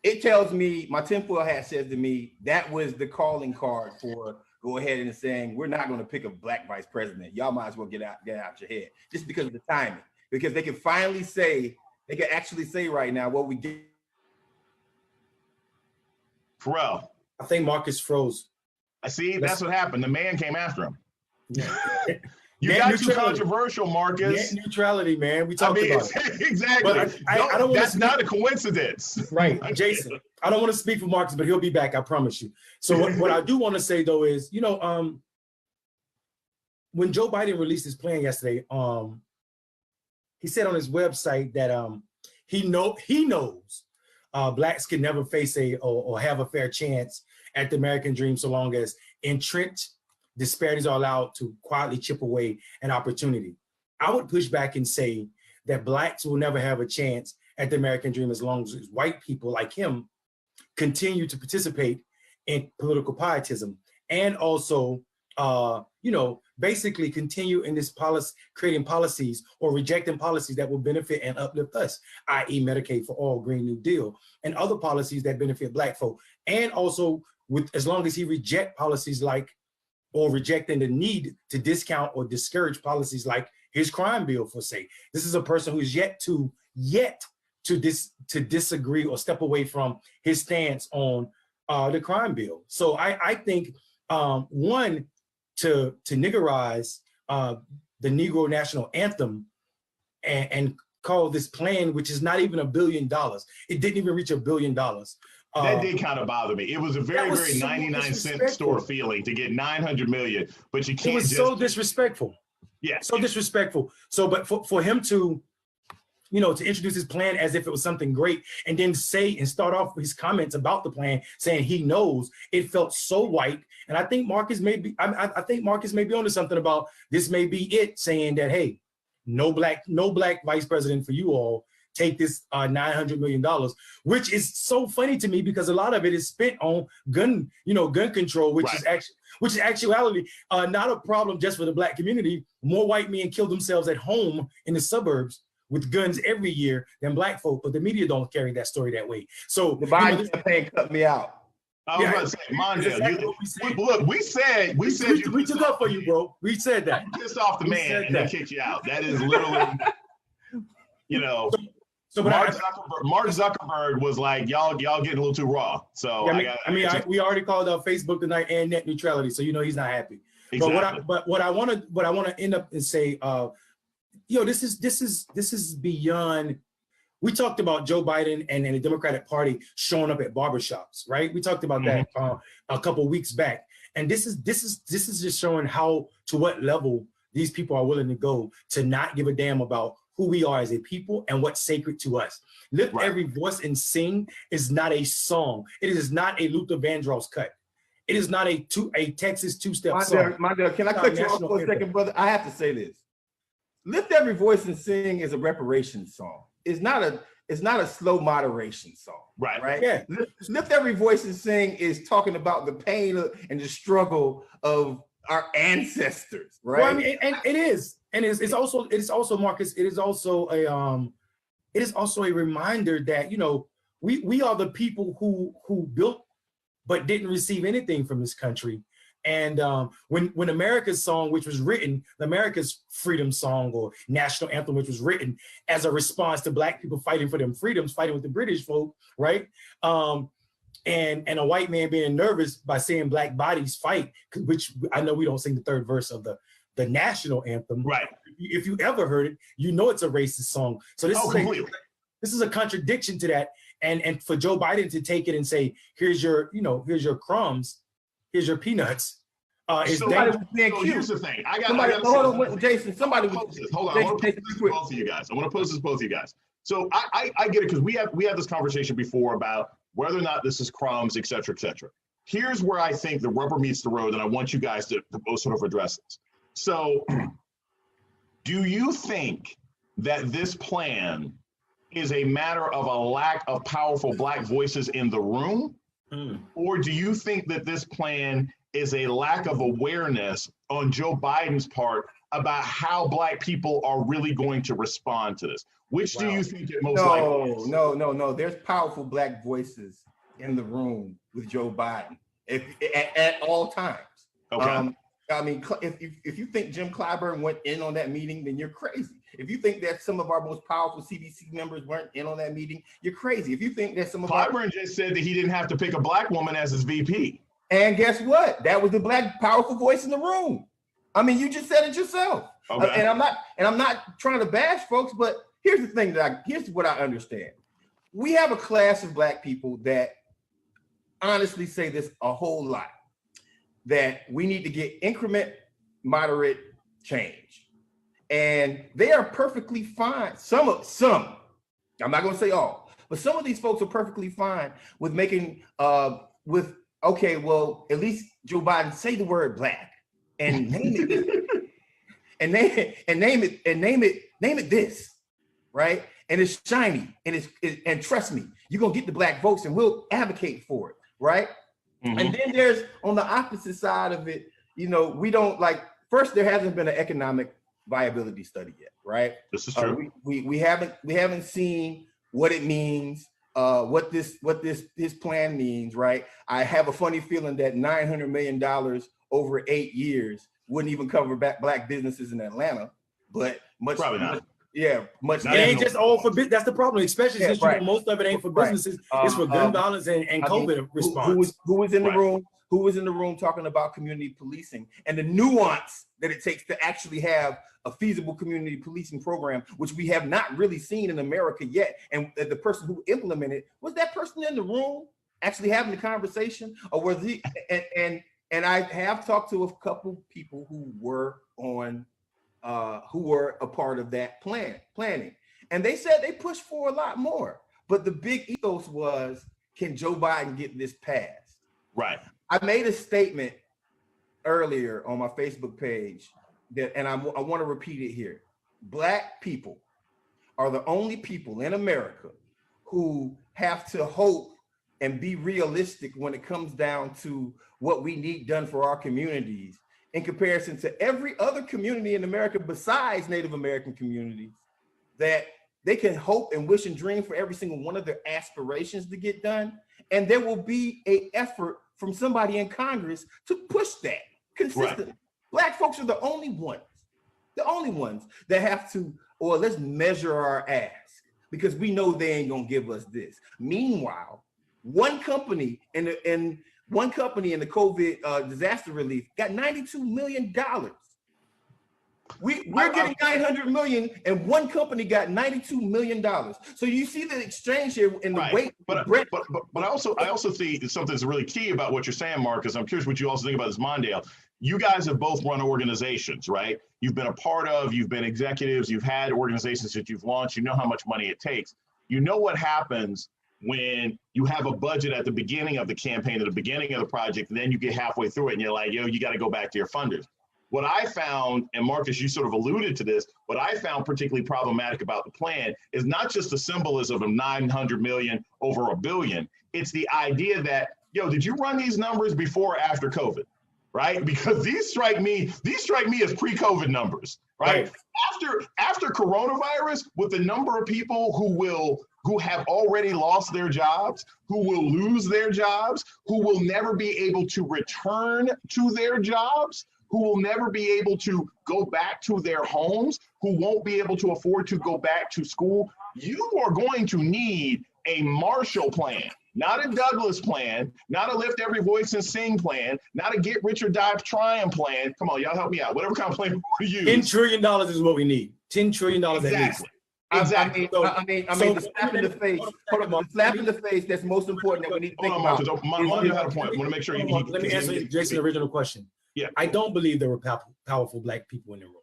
It tells me, my tinfoil hat says to me, that was the calling card for go ahead and saying, we're not going to pick a Black vice president. Y'all might as well get out your head, just because of the timing. Because they can finally say, they can actually say right now what we did. Pharrell. I think Marcus froze. I see. That's what happened. The man came after him. Yeah. You got too controversial, Marcus. Net neutrality, man. We talked about it. Exactly. But I don't that's not a coincidence. Right, Jason. I don't want to speak for Marcus, but he'll be back. I promise you. So what I do want to say though is, when Joe Biden released his plan yesterday, he said on his website that he knows Blacks can never face or have a fair chance at the American dream so long as entrenched disparities are allowed to quietly chip away an opportunity. I would push back and say that Blacks will never have a chance at the American dream as long as white people like him continue to participate in political pietism and also basically continue in this policy, creating policies or rejecting policies that will benefit and uplift us, i.e. Medicaid for all, Green New Deal, and other policies that benefit Black folk. And also, as long as he reject policies like, or rejecting the need to discount or discourage policies like his crime bill, for say. This is a person who's yet to disagree or step away from his stance on the crime bill. So I think, one, to niggerize the Negro National Anthem and call this plan, which is not even $1 billion. It didn't even reach $1 billion. That did kind of bother me. It was a very 99-cent store feeling to get 900 million, but you can't. It was so disrespectful. Yeah, so disrespectful. So, but for him to, to introduce his plan as if it was something great, and then say and start off his comments about the plan saying he knows, it felt so white. And I think Marcus may be, I think Marcus may be onto something about this. May be it, saying that, hey, no black vice president for you all. Take this $900 million, which is so funny to me because a lot of it is spent on gun control, which is actuality not a problem just for the Black community. More white men kill themselves at home in the suburbs with guns every year than Black folk, but the media don't carry that story that way. So the Biden campaign cut me out. I was about to say, Mondale, look, we said we took up for you, bro. We said that. You pissed off the man and they kicked you out. That is literally, So Mark Zuckerberg was like, y'all getting a little too raw. So we already called out Facebook tonight and net neutrality, so he's not happy. Exactly. But what I want to end up and say, this is beyond. We talked about Joe Biden and the Democratic Party showing up at barbershops, right? We talked about that a couple of weeks back, and this is just showing to what level these people are willing to go to not give a damn about who we are as a people and what's sacred to us. Lift Every Voice and Sing is not a song. It is not a Luther Vandross cut. It is not a Texas two-step song. Mondale, can I cut you off for a second, brother? I have to say this. Lift Every Voice and Sing is a reparations song. It's not a slow moderation song. Right? Yeah. Lift Every Voice and Sing is talking about the pain and the struggle of our ancestors, right? Well, I mean, and it is. And it's also Marcus. It is also a reminder that we are the people who built but didn't receive anything from this country. And when America's song, which was written, America's freedom song or national anthem, which was written as a response to Black people fighting for them freedoms, fighting with the British folk, right? And a white man being nervous by saying Black bodies fight, which I know we don't sing the third verse of the national anthem. Right. If you ever heard it, it's a racist song. So this is a contradiction to that. And for Joe Biden to take it and say, here's your crumbs, here's your peanuts. Here's the thing. Hold on, Jason. Somebody hold on. I want to post this to both of you guys. So I get it because we had this conversation before about whether or not this is crumbs, et cetera, et cetera. Here's where I think the rubber meets the road, and I want you guys to both sort of address this. So do you think that this plan is a matter of a lack of powerful Black voices in the room? Or do you think that this plan is a lack of awareness on Joe Biden's part about how Black people are really going to respond to this? Which do you think it most likely is? No. There's powerful Black voices in the room with Joe Biden at all times. Okay. I mean, if you think Jim Clyburn went in on that meeting, then you're crazy. If you think that some of our most powerful CDC members weren't in on that meeting, you're crazy. If you think that some of Clyburn just said that he didn't have to pick a Black woman as his VP. And guess what? That was the Black powerful voice in the room. I mean, you just said it yourself. Okay. And I'm not trying to bash folks, but here's the thing here's what I understand. We have a class of Black people that honestly say this a whole lot, that we need to get increment, moderate change. And they are perfectly fine. Some, I'm not gonna say all, but some of these folks are perfectly fine with making, okay, well, at least Joe Biden say the word Black and name it, and name it this, right? And it's shiny, and trust me, you're gonna get the Black votes and we'll advocate for it, right? Mm-hmm. And then there's, on the opposite side of it, you know, we don't like, first, there hasn't been an economic viability study yet, right? This is true. We haven't seen what it means, what his plan means, right? I have a funny feeling that $900 million over 8 years wouldn't even cover black businesses in Atlanta, but much Probably not. Much. It ain't just all for business. That's the problem, especially since you know, right. most of it ain't for businesses. It's for gun violence and COVID response. Who was in the room? Who was in the room talking about community policing and the nuance that it takes to actually have a feasible community policing program, which we have not really seen in America yet. And the person who implemented, was that person in the room actually having the conversation, or was he? And I have talked to a couple people who were a part of that planning, and they said they pushed for a lot more. But the big ethos was, can Joe Biden get this passed? Right. I made a statement earlier on my Facebook page that, and I want to repeat it here. Black people are the only people in America who have to hope and be realistic when it comes down to what we need done for our communities in comparison to every other community in America besides Native American communities, that they can hope and wish and dream for every single one of their aspirations to get done. And there will be an effort from somebody in Congress to push that consistently. Right. Black folks are the only ones that have to, or let's measure our ask, because we know they ain't gonna give us this. Meanwhile, one company in the COVID disaster relief got $92 million. We're getting 900 million, and one company got $92 million. So you see the exchange here in the weight. But I also think something that's really key about what you're saying, Marcus. I'm curious what you also think about this, Mondale. You guys have both run organizations, right? You've been a part of, you've been executives, you've had organizations that you've launched. You know how much money it takes. You know what happens when you have a budget at the beginning of the campaign, at the beginning of the project, and then you get halfway through it and you're like, yo, you got to go back to your funders. What I found, and Marcus, you sort of alluded to this, what I found particularly problematic about the plan is not just the symbolism of 900 million over $1 billion. It's the idea that, yo, did you run these numbers before or after COVID, right? Because these strike me as pre-COVID numbers, right? After coronavirus, with the number of people who have already lost their jobs, who will lose their jobs, who will never be able to return to their jobs, who will never be able to go back to their homes, who won't be able to afford to go back to school, you are going to need a Marshall Plan, not a Douglas Plan, not a Lift Every Voice and Sing plan, not a Get Rich or Die Trying plan. Come on, y'all help me out. Whatever kind of plan we use. $10 trillion is what we need. $10 trillion at least. Exactly. I mean, the slap in the face. The slap in the face that's most important that we need to think about. You had a point. I want to make sure you. Let me answer Jason's original question. Yeah. I don't believe there were powerful Black people in the room.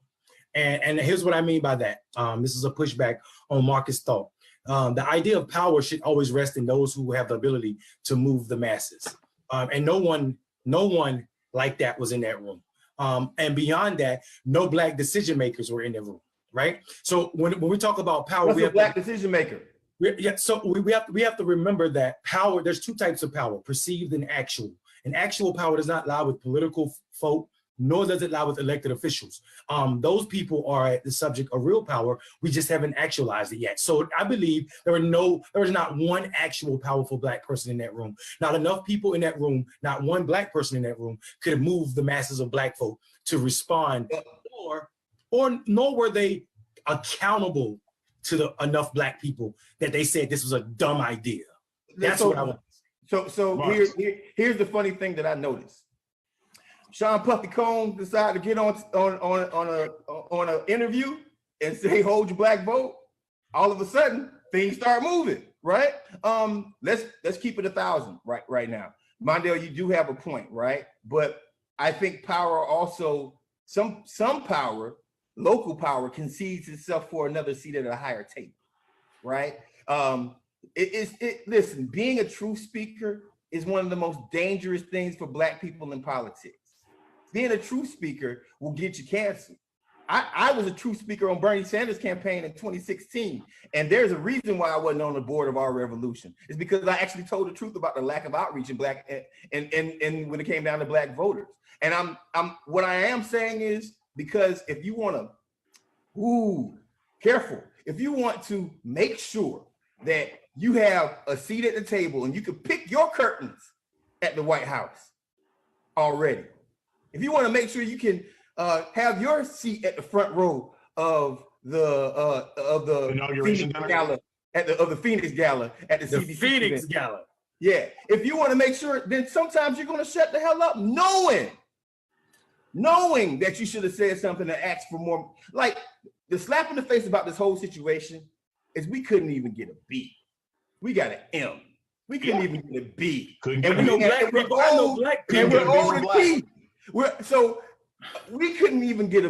And here's what I mean by that. This is a pushback on Marcus' thought. The idea of power should always rest in those who have the ability to move the masses. And no one like that was in that room. And beyond that, no Black decision makers were in the room, right? So when we talk about power, what's a Black decision maker? So we have to remember that power, there's two types of power, perceived and actual. And actual power does not lie with political folk, nor does it lie with elected officials. Those people are the subject of real power. We just haven't actualized it yet. So I believe there was not one actual powerful Black person in that room. Not enough people in that room, not one Black person in that room could move the masses of Black folk to respond, or nor were they accountable to enough Black people that they said this was a dumb idea. That's what I want. So here's the funny thing that I noticed. Sean Puffy Combs decided to get on an interview and say, "Hold your Black vote." All of a sudden, things start moving, right? Let's keep it 1,000 right now. Mondale, you do have a point, right? But I think power also, some power, local power, concedes itself for another seat at a higher table, right? Listen, being a truth speaker is one of the most dangerous things for Black people in politics. Being a truth speaker will get you canceled. I was a true speaker on Bernie Sanders' campaign in 2016, and there's a reason why I wasn't on the board of Our Revolution. It's because I actually told the truth about the lack of outreach in black and when it came down to black voters. And I'm what I am saying is, because if you want to, careful, if you want to make sure that you have a seat at the table and you can pick your curtains at the White House already, if you want to make sure you can have your seat at the front row of the inauguration gala of the Phoenix Gala at the CBC Phoenix event. Gala. Yeah, if you want to make sure, then sometimes you're going to shut the hell up, knowing that you should have said something and asked for more. Like the slap in the face about this whole situation is we couldn't even get a B. We got an M. We couldn't even get a B. And we're old and T. So we couldn't even get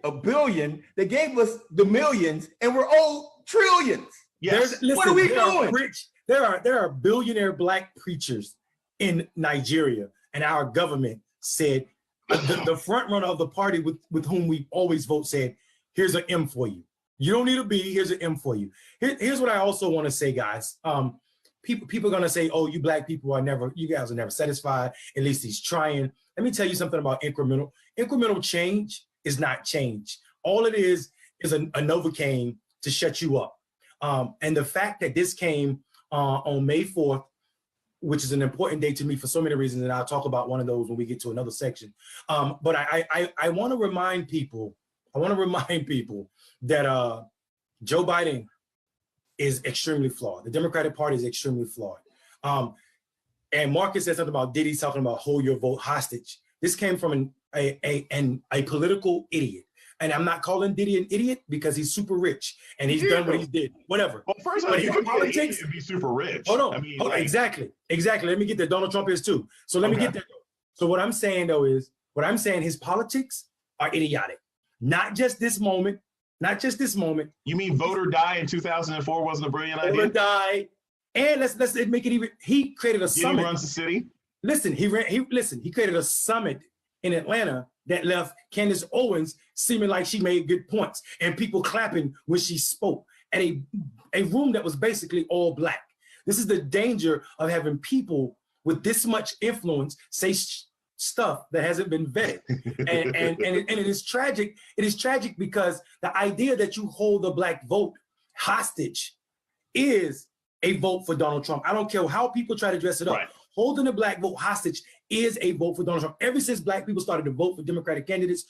a billion. They gave us the millions, and we're owed trillions. Yes. What are we doing? There are billionaire black preachers in Nigeria, and our government said the front runner of the party with whom we always vote said, "Here's an M for you. You don't need a B. Here's an M for you." Here's what I also want to say, guys. People are gonna say, "Oh, you black people you guys are never satisfied. At least he's trying." Let me tell you something about incremental. Incremental change is not change. All it is a Novocaine to shut you up. And the fact that this came on May 4th, which is an important day to me for so many reasons, and I'll talk about one of those when we get to another section. But I want to remind people. That Joe Biden is extremely flawed. The Democratic Party is extremely flawed. And Marcus said something about Diddy talking about hold your vote hostage. This came from a political idiot. And I'm not calling Diddy an idiot because he's super rich and he's done what he did. Whatever. Well, first of all, you politics be super rich. Hold on. Exactly. Let me get there. Donald Trump is too. So let me get there. So what I'm saying though is, his politics are idiotic. Not just this moment. You mean vote or die in 2004 wasn't a brilliant idea? Vote or die. And let's make it even. He created a summit. Diddy runs the city. Listen, he created a summit in Atlanta that left Candace Owens seeming like she made good points and people clapping when she spoke at a room that was basically all black. This is the danger of having people with this much influence say stuff that hasn't been vetted. And it is tragic. It is tragic because the idea that you hold the black vote hostage is a vote for Donald Trump. I don't care how people try to dress it up. Right. Holding the black vote hostage is a vote for Donald Trump. Ever since black people started to vote for Democratic candidates.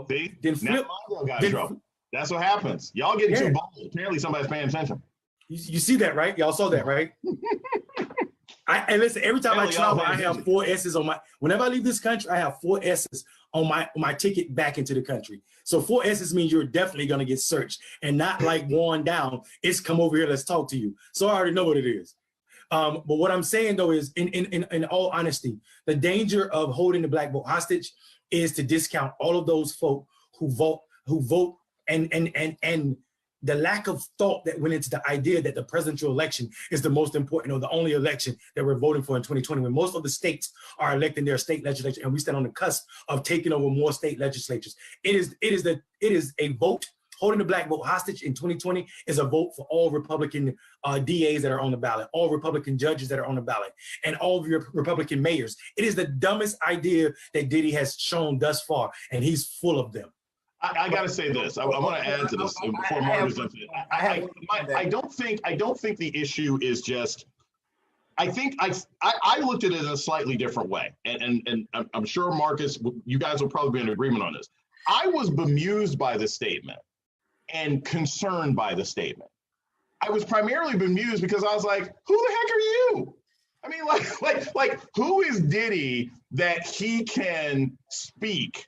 See? Now Mongo got in trouble. That's what happens. Y'all getting too bold. Apparently somebody's paying attention. You see that, right? Y'all saw that, right? And listen, every time I travel, I have 4 S's on whenever I leave this country, I have 4 S's on my ticket back into the country. So 4 S's means you're definitely gonna get searched and not like worn down. It's come over here, let's talk to you. So I already know what it is. But what I'm saying though is, in all honesty, the danger of holding the black vote hostage is to discount all of those folk who vote and the lack of thought that went into the idea that the presidential election is the most important or the only election that we're voting for in 2020, when most of the states are electing their state legislature and we stand on the cusp of taking over more state legislatures. It is a vote. Holding the black vote hostage in 2020 is a vote for all Republican DAs that are on the ballot, all Republican judges that are on the ballot, and all of your Republican mayors. It is the dumbest idea that Diddy has shown thus far, and he's full of them. I got to say this. I want to add to this before Marcus jumps in. I don't think the issue is just. I think I looked at it in a slightly different way, and I'm sure Marcus, you guys will probably be in agreement on this. I was bemused by the statement and concerned by the statement. I was primarily bemused because I was like, "Who the heck are you?" I mean, like, who is Diddy that he can speak?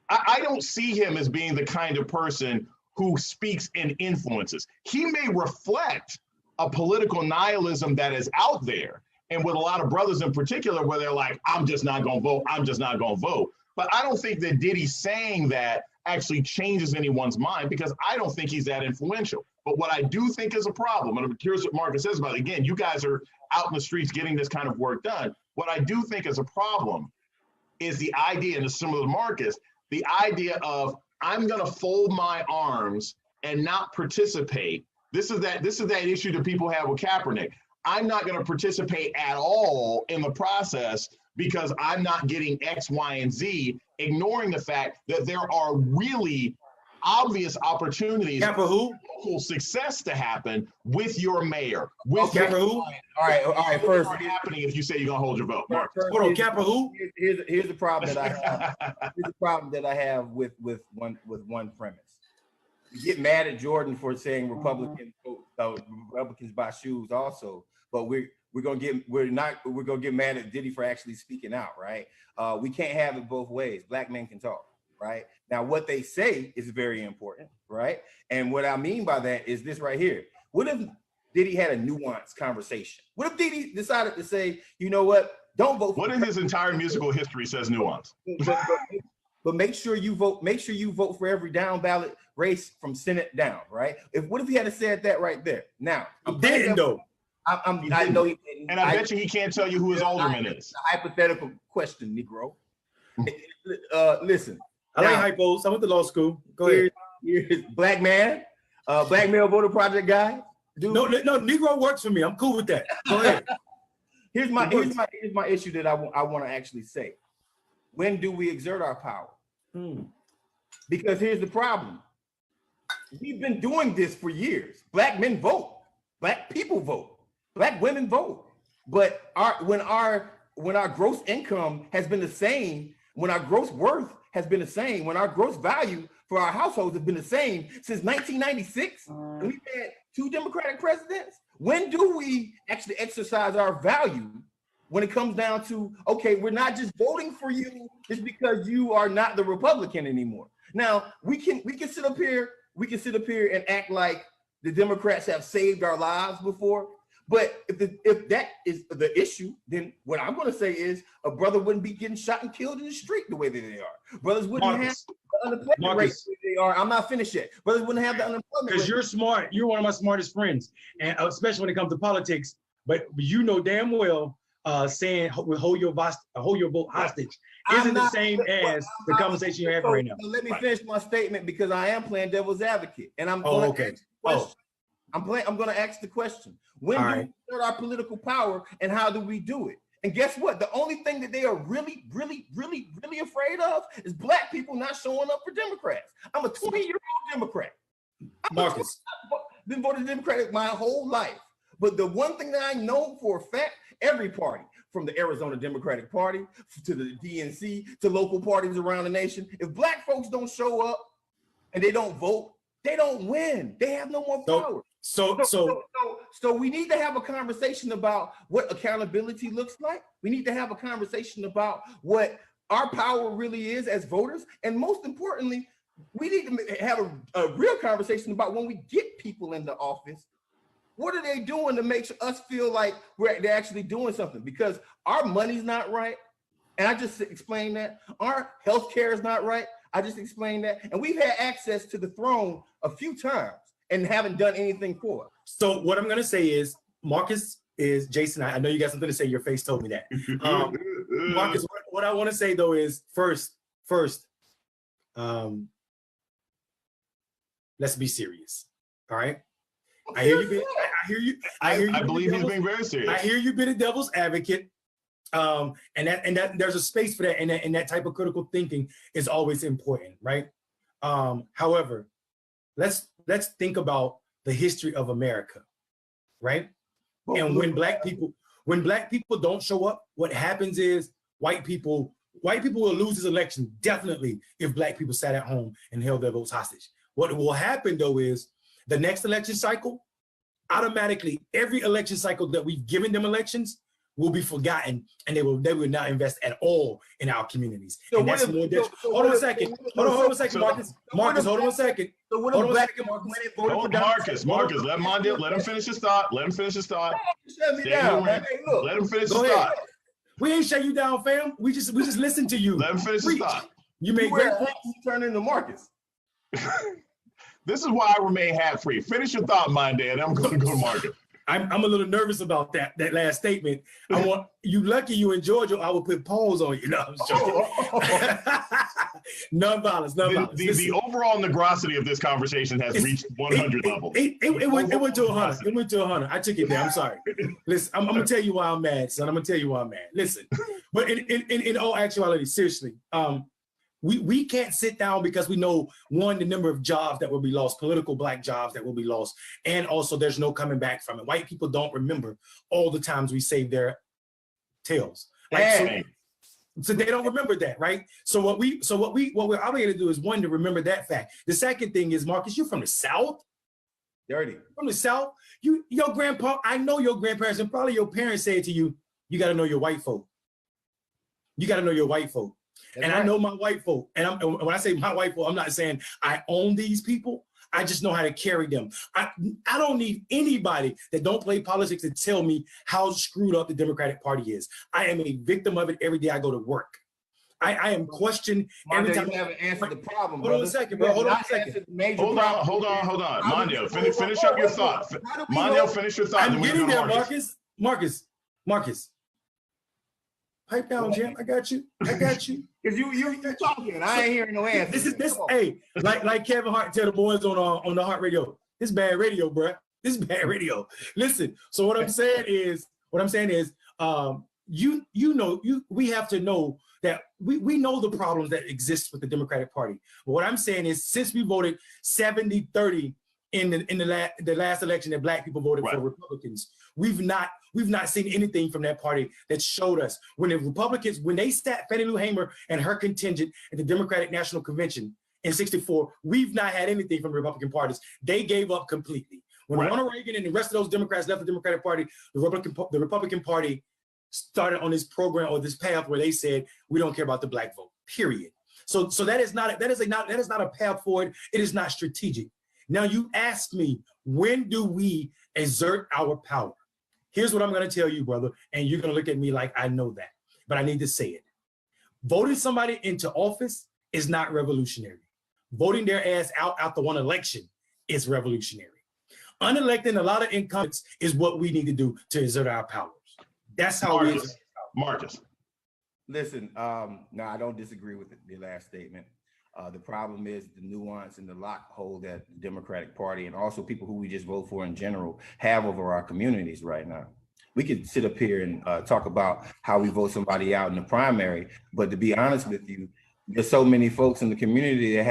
I don't see him as being the kind of person who speaks and influences. He may reflect a political nihilism that is out there, and with a lot of brothers in particular, where they're like, I'm just not going to vote, I'm just not going to vote. But I don't think that Diddy saying that actually changes anyone's mind, because I don't think he's that influential. But what I do think is a problem, and I'm curious what Marcus says about it. Again, you guys are out in the streets getting this kind of work done. What I do think is a problem is the idea, and it's similar to Marcus, the idea of I'm going to fold my arms and not participate. This is that issue that people have with Kaepernick. I'm not going to participate at all in the process because I'm not getting X, Y, and Z, ignoring the fact that there are really obvious opportunities for local success to happen with your mayor. With for who? All right. First, what's happening if you say you're going to hold your vote, Mark? Hold on, for who? Here's the problem that I have. Here's the problem that I have with one premise. You get mad at Jordan for saying Republicans buy shoes also, but we're gonna get mad at Diddy for actually speaking out, right? We can't have it both ways. Black men can talk, right? Now, what they say is very important, right? And what I mean by that is this right here. What if Diddy had a nuanced conversation? What if Diddy decided to say, you know what, don't vote for what in his entire musical history says nuance? But make sure you vote. Make sure you vote for every down ballot race from Senate down, right? What if he had said that right there? Now, I didn't though. I know he didn't. And I bet you he can't tell you who his alderman is. A hypothetical question, Negro. Listen. I like hypos. I went to law school. Go ahead. Here's black man, black male voter project guy. Dude. No, Negro works for me. I'm cool with that. Go ahead. here's my issue that I want to actually say. When do we exert our power? Because here's the problem. We've been doing this for years. Black men vote. Black people vote. Black women vote. But when our gross income has been the same, when our gross worth has been the same, when our gross value for our households has been the same since 1996, and we've had 2 Democratic presidents, when do we actually exercise our value when it comes down to, okay, we're not just voting for you just because you are not the Republican anymore. Now, we can sit up here and act like the Democrats have saved our lives before. But if that is the issue, then what I'm going to say is a brother wouldn't be getting shot and killed in the street the way that they are. Brothers wouldn't have the unemployment rate the way they are. I'm not finished yet. Brothers wouldn't have the unemployment rate. Because you're smart. You're one of my smartest friends, and especially when it comes to politics. But you know damn well saying hold your vote hostage isn't the same as the conversation you're having right now. Let me finish my statement because I am playing devil's advocate, and I'm going to ask the question. I'm going to ask the question. When do we start our political power, and how do we do it? And guess what? The only thing that they are really, really, really, really afraid of is black people not showing up for Democrats. I'm a 20-year-old Democrat. Marcus. I've been voting Democratic my whole life. But the one thing that I know for a fact, every party, from the Arizona Democratic Party to the DNC to local parties around the nation, if black folks don't show up and they don't vote, they don't win. They have no more power. So we need to have a conversation about what accountability looks like. We need to have a conversation about what our power really is as voters. And most importantly, we need to have a real conversation about when we get people into office, what are they doing to make us feel like they're actually doing something? Because our money's not right. And I just explained that. Our healthcare is not right. I just explained that. And we've had access to the throne a few times and haven't done anything for it. So what I'm going to say is, Marcus is Jason. I know you got something to say. Your face told me that. Marcus, what I want to say though is first, let's be serious. All right. I hear you. I believe he's being very serious. I hear you being a devil's advocate. And that there's a space for that, and that type of critical thinking is always important, right? However, let's think about the history of America, right? And when black people don't show up, what happens is white people will lose this election, definitely, if black people sat at home and held their votes hostage. What will happen though is the next election cycle, automatically every election cycle that we've given them elections will be forgotten, and they will not invest at all in our communities. So and that's more difficult. Hold on a second, Marcus. Marcus, hold on a second. So what if black Marcus, let him finish his thought. Let him finish his thought. Shut me down, man. Hey, look. Let him finish his thought. We ain't shut you down, fam. We just listen to you. Let him finish his thought. You make great points. You turn into Marcus. This is why I remain hat free. Finish your thought, my dad. I'm going to go to Marcus. I'm a little nervous about that last statement. I want you lucky you in Georgia. I will put pause on you. No, I'm joking. Non-violence. The overall negrosity of this conversation has reached 100 levels. It went to 100. It went to 100. I took it there. I'm sorry. Listen, I'm gonna tell you why I'm mad, son. I'm gonna tell you why I'm mad. Listen, but in all actuality, seriously, we can't sit down because we know, one, the number of jobs that will be lost, political Black jobs that will be lost, and also there's no coming back from it. White people don't remember all the times we saved their tails. So they don't remember that, right? So what we're obligated to do is, one, to remember that fact. The second thing is, Marcus, you're from the South. Dirty. From the South. Your grandpa, I know your grandparents and probably your parents said to you, you got to know your white folk. You got to know your white folk. That's right. I know my white folk. And when I say my white folk, I'm not saying I own these people. I just know how to carry them. I don't need anybody that don't play politics to tell me how screwed up the Democratic Party is. I am a victim of it every day I go to work. I am questioned every time. You haven't answered the problem. Hold on a second, bro. Hold on a second. Hold on. Mondale, finish up your thought. Mondale, finish your thought. I'm getting there, Marcus. Pipe down, Jim. I got you. Because you're talking. I ain't hearing no answer. Hey, like Kevin Hart tell the boys on the Heart Radio. This is bad radio, bro. This is bad radio. Listen. So what I'm saying is, we have to know that we know the problems that exist with the Democratic Party. But what I'm saying is, since we voted 70-30 in the last election that Black people voted for Republicans, we've not seen anything from that party that showed us when the Republicans, when they sat Fannie Lou Hamer and her contingent at the Democratic National Convention in '64, we've not had anything from the Republican parties. They gave up completely. When Ronald Reagan and the rest of those Democrats left the Democratic Party, the Republican Party started on this program or this path where they said, we don't care about the Black vote, period. So that is not a path forward. It is not strategic. Now you ask me, when do we exert our power? Here's what I'm going to tell you, brother, and you're going to look at me like I know that, but I need to say it. Voting somebody into office is not revolutionary. Voting their ass out after one election is revolutionary. Unelecting a lot of incumbents is what we need to do to exert our powers. That's how we exert our powers. Marcus. Listen, no, I don't disagree with the last statement. The problem is the nuance and the lockhold that the Democratic Party and also people who we just vote for in general have over our communities right now. We could sit up here and talk about how we vote somebody out in the primary, but to be honest with you, there's so many folks in the community that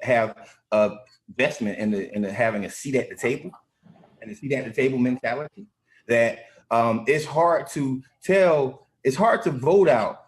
have a investment in having a seat at the table and a seat at the table mentality that it's hard to vote out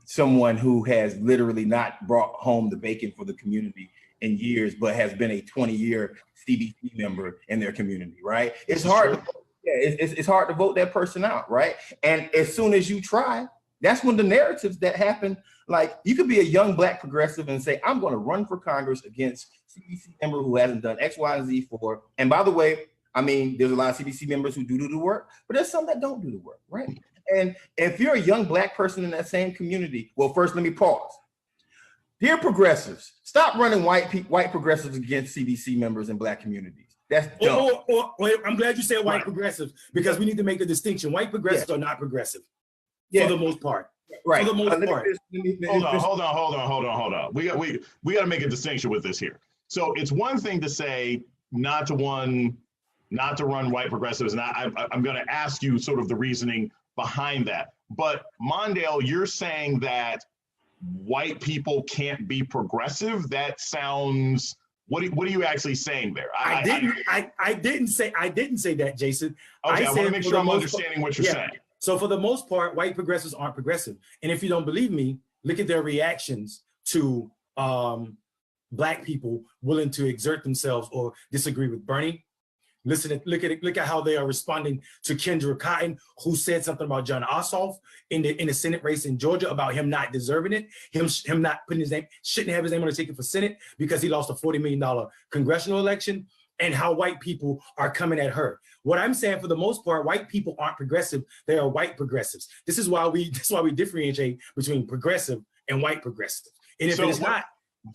someone who has literally not brought home the bacon for the community in years, but has been a 20-year CBC member in their community, right? It's hard. It's hard to vote that person out, right? And as soon as you try, that's when the narratives that happen, like you could be a young Black progressive and say, I'm going to run for Congress against CBC member who hasn't done X, Y, and Z for. And by the way, I mean, there's a lot of CBC members who do the work, but there's some that don't do the work, right? And if you're a young Black person in that same community, well, first, let me pause. Dear progressives, stop running white progressives against CBC members in Black communities. That's dumb. I'm glad you said white progressives, because we need to make a distinction. White progressives are not progressive for the most part. Right. For the most part. Hold on. We got to make a distinction with this here. So it's one thing to say not to run white progressives, and I'm going to ask you sort of the reasoning behind that. But Mondale, you're saying that white people can't be progressive? That sounds. What are you actually saying there? I didn't say that, Jason. Okay, I want to make sure I'm understanding what you're saying. So for the most part, white progressives aren't progressive. And if you don't believe me, look at their reactions to Black people willing to exert themselves or disagree with Bernie. Look at how they are responding to Kendra Cotton, who said something about John Ossoff in the Senate race in Georgia about him not deserving it, him not putting his name, shouldn't have his name on the ticket for Senate because he lost a $40 million congressional election, and how white people are coming at her. What I'm saying, for the most part, white people aren't progressive; they are white progressives. This is why we differentiate between progressive and white progressive. And if it's not,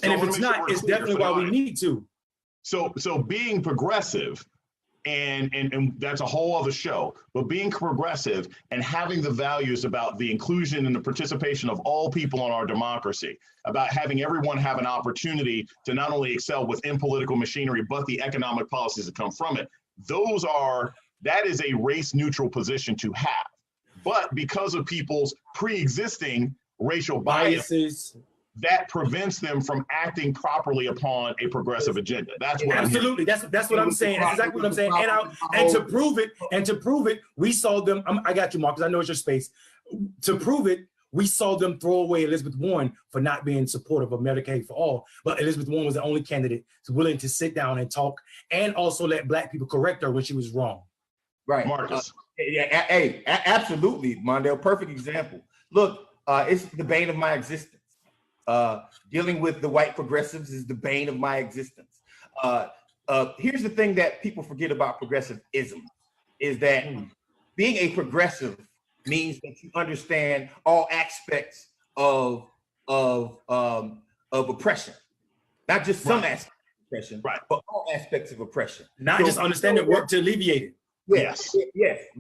it's definitely why we need to. So being progressive and that's a whole other show. But being progressive and having the values about the inclusion and the participation of all people in our democracy, about having everyone have an opportunity to not only excel within political machinery, but the economic policies that come from it. That is a race neutral position to have. But because of people's pre-existing racial biases, that prevents them from acting properly upon a progressive agenda. That's what absolutely. That's what I'm saying. That's exactly what I'm saying. And to prove it, we saw them. I got you, Marcus. I know it's your space. To prove it, we saw them throw away Elizabeth Warren for not being supportive of Medicaid for all. But Elizabeth Warren was the only candidate willing to sit down and talk, and also let Black people correct her when she was wrong. Right, Marcus. Absolutely, Mondale. Perfect example. Look, it's the bane of my existence. Dealing with the white progressives is the bane of my existence. Here's the thing that people forget about progressivism is that being a progressive means that you understand all aspects of oppression, not just some aspects of oppression, but all aspects of oppression. Not just understand it, work to alleviate it. Yes,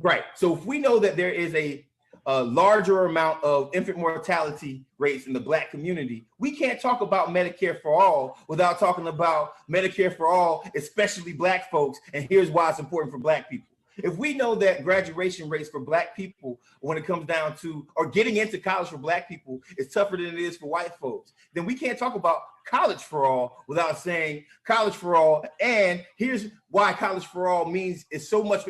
right. So if we know that there is a larger amount of infant mortality rates in the Black community, we can't talk about Medicare for all without talking about Medicare for all, especially Black folks. And here's why it's important for Black people. If we know that graduation rates for Black people, when it comes down to, or getting into college for Black people is tougher than it is for white folks, then we can't talk about college for all without saying college for all. And here's why college for all means is so much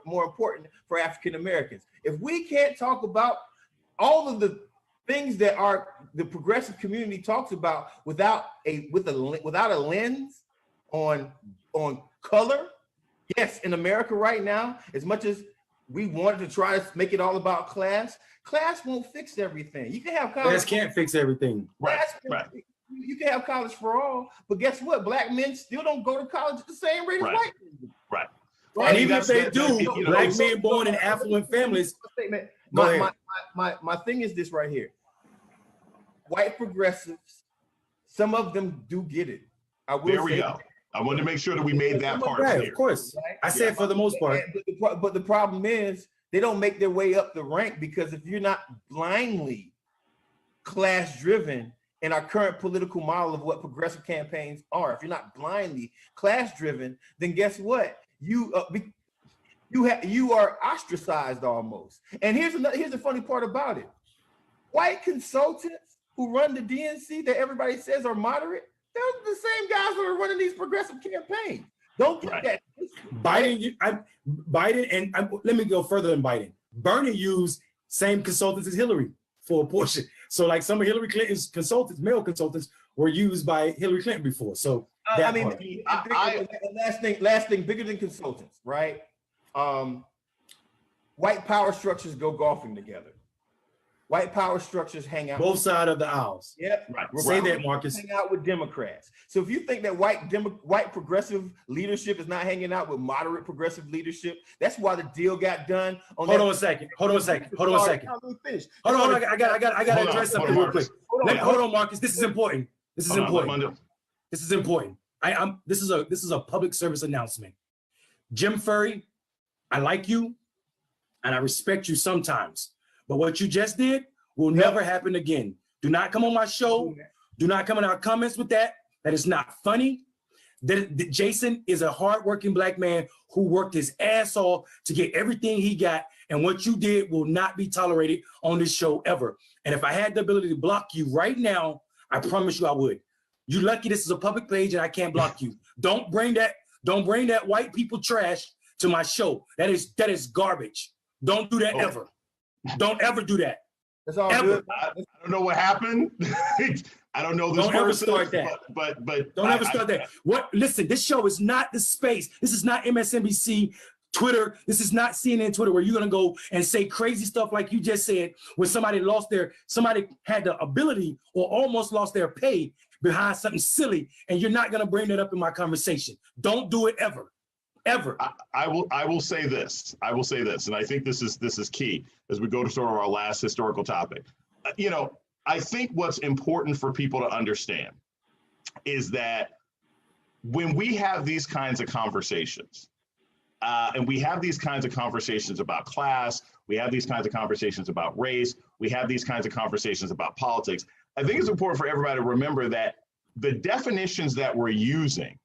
more important for African Americans. If we can't talk about all of the things that the progressive community talks about without a lens on color. Yes, in America right now, as much as we wanted to try to make it all about class won't fix everything. You can have college. Class can't fix everything. Right. You can have college for all, but guess what? Black men still don't go to college at the same rate as white men. Right. And even if they do, Black men born in affluent families. My thing is this right here. White progressives, some of them do get it. There we go. I wanted to make sure that we made that part clear. Of course. Right? I said for the most part. But the problem is they don't make their way up the rank, because if you're not blindly class driven in our current political model of what progressive campaigns are, if you're not blindly class driven, then guess what? You are ostracized almost. And here's the funny part about it. White consultants who run the DNC that everybody says are moderate, they're the same guys that are running these progressive campaigns. Don't get that. Biden, and let me go further than Biden. Bernie used same consultants as Hillary for a portion. So like some of Hillary Clinton's consultants, male consultants, were used by Hillary Clinton before. So last thing, bigger than consultants, right? White power structures go golfing together. White power structures hang out. Both sides of the aisles. Yep. Right. Say that, Marcus. Hang out with Democrats. So if you think that white progressive leadership is not hanging out with moderate progressive leadership, that's why the deal got done. Hold on a second. I got to address something real quick. Hold on, Marcus. This is important. This is important. This is a public service announcement. Jim Furry, I like you, and I respect you sometimes. But what you just did will never happen again. Do not come on my show. Do not come in our comments with that. That is not funny. Jason is a hardworking Black man who worked his ass off to get everything he got. And what you did will not be tolerated on this show ever. And if I had the ability to block you right now, I promise you I would. You lucky this is a public page and I can't block you. Don't bring that white people trash to my show. That is garbage. Don't do that ever. Don't ever do that. That's all good. I don't know what happened. I don't know this don't person, ever start that. But don't ever start that. Listen, this show is not the space. This is not MSNBC, Twitter. This is not CNN, Twitter, where you're gonna go and say crazy stuff like you just said, when somebody had the ability or almost lost their pay behind something silly, and you're not gonna bring that up in my conversation. Don't do it ever. Ever. I will say this. And I think this is key as we go to sort of our last historical topic. I think what's important for people to understand is that when we have these kinds of conversations, And we have these kinds of conversations about class. We have these kinds of conversations about race. We have these kinds of conversations about politics. I think it's important for everybody to remember that the definitions that we're using